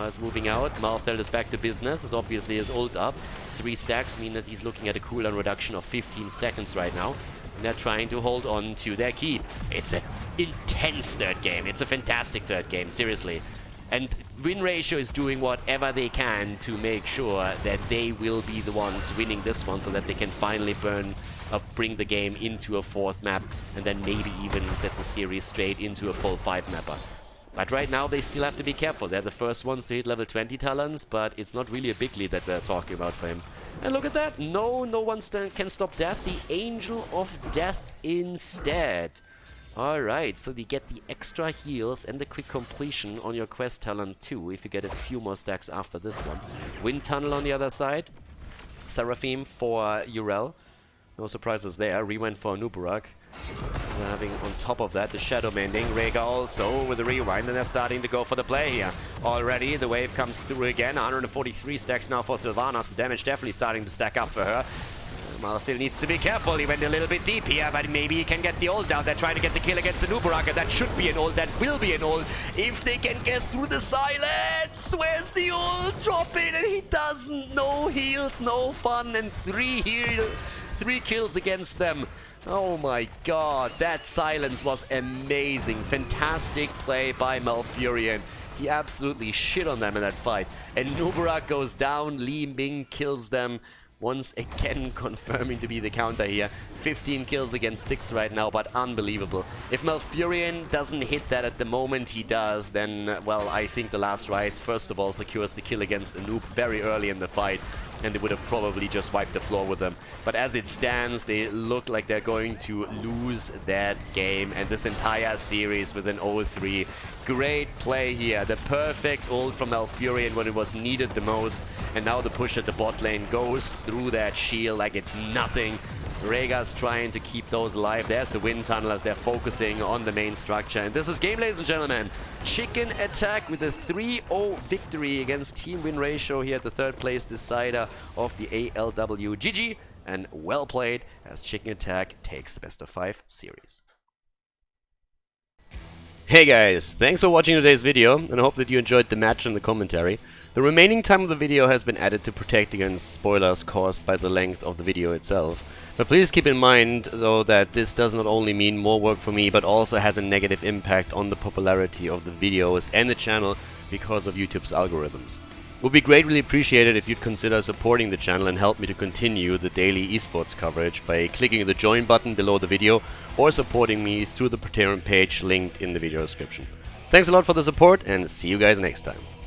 Is moving out. Malthael is back to business. Is obviously his ult up. 3 stacks mean that he's looking at a cooldown reduction of 15 seconds right now. And they're trying to hold on to their keep. It's an intense third game. It's a fantastic third game, seriously. And win ratio is doing whatever they can to make sure that they will be the ones winning this one so that they can finally bring the game into a 4th map and then maybe even set the series straight into a full 5 mapper. But right now they still have to be careful. They're the first ones to hit level 20 talents, but it's not really a big lead that they're talking about for him. And look at that. No one can stop death. The Angel of Death instead. Alright, so you get the extra heals and the quick completion on your quest talent too, if you get a few more stacks after this one. Wind Tunnel on the other side. Seraphim for Urel. No surprises there. Rewind for Nubarak. We're having on top of that the Shadow Mending. Rega also with the rewind, and they're starting to go for the play here. Already the wave comes through again. 143 stacks now for Sylvanas. The damage definitely starting to stack up for her. Malthael needs to be careful. He went a little bit deep here, but maybe he can get the ult down. They're trying to get the kill against the Nubarak, and that should be an ult. That will be an ult if they can get through the silence. Where's the ult? Drop it, and he doesn't. No heals, no fun, and 3 kills against them. Oh my god, that silence was amazing. Fantastic play by Malfurion. He absolutely shit on them in that fight. And Nubarak goes down, Li Ming kills them. Once again confirming to be the counter here. 15 kills against 6 right now, but unbelievable. If Malfurion doesn't hit that at the moment he does, then, well, I think the last rights, first of all, secures the kill against a noob very early in the fight. and they would have probably just wiped the floor with them. But as it stands, they look like they're going to lose that game and this entire series with an 0-3. Great play here, the perfect ult from Malfurion when it was needed the most, and now the push at the bot lane goes through that shield like it's nothing. Rhaegar's trying to keep those alive. There's the wind tunnel as they're focusing on the main structure. And this is game, ladies and gentlemen. Chicken Attack with a 3-0 victory against team win ratio here at the third place decider of the ALW. GG and well played as Chicken Attack takes the best of 5 series. Hey guys, thanks for watching today's video, and I hope that you enjoyed the match and the commentary. The remaining time of the video has been added to protect against spoilers caused by the length of the video itself. But please keep in mind, though, that this does not only mean more work for me, but also has a negative impact on the popularity of the videos and the channel because of YouTube's algorithms. It would be greatly appreciated if you'd consider supporting the channel and help me to continue the daily esports coverage by clicking the join button below the video or supporting me through the Patreon page linked in the video description. Thanks a lot for the support and see you guys next time.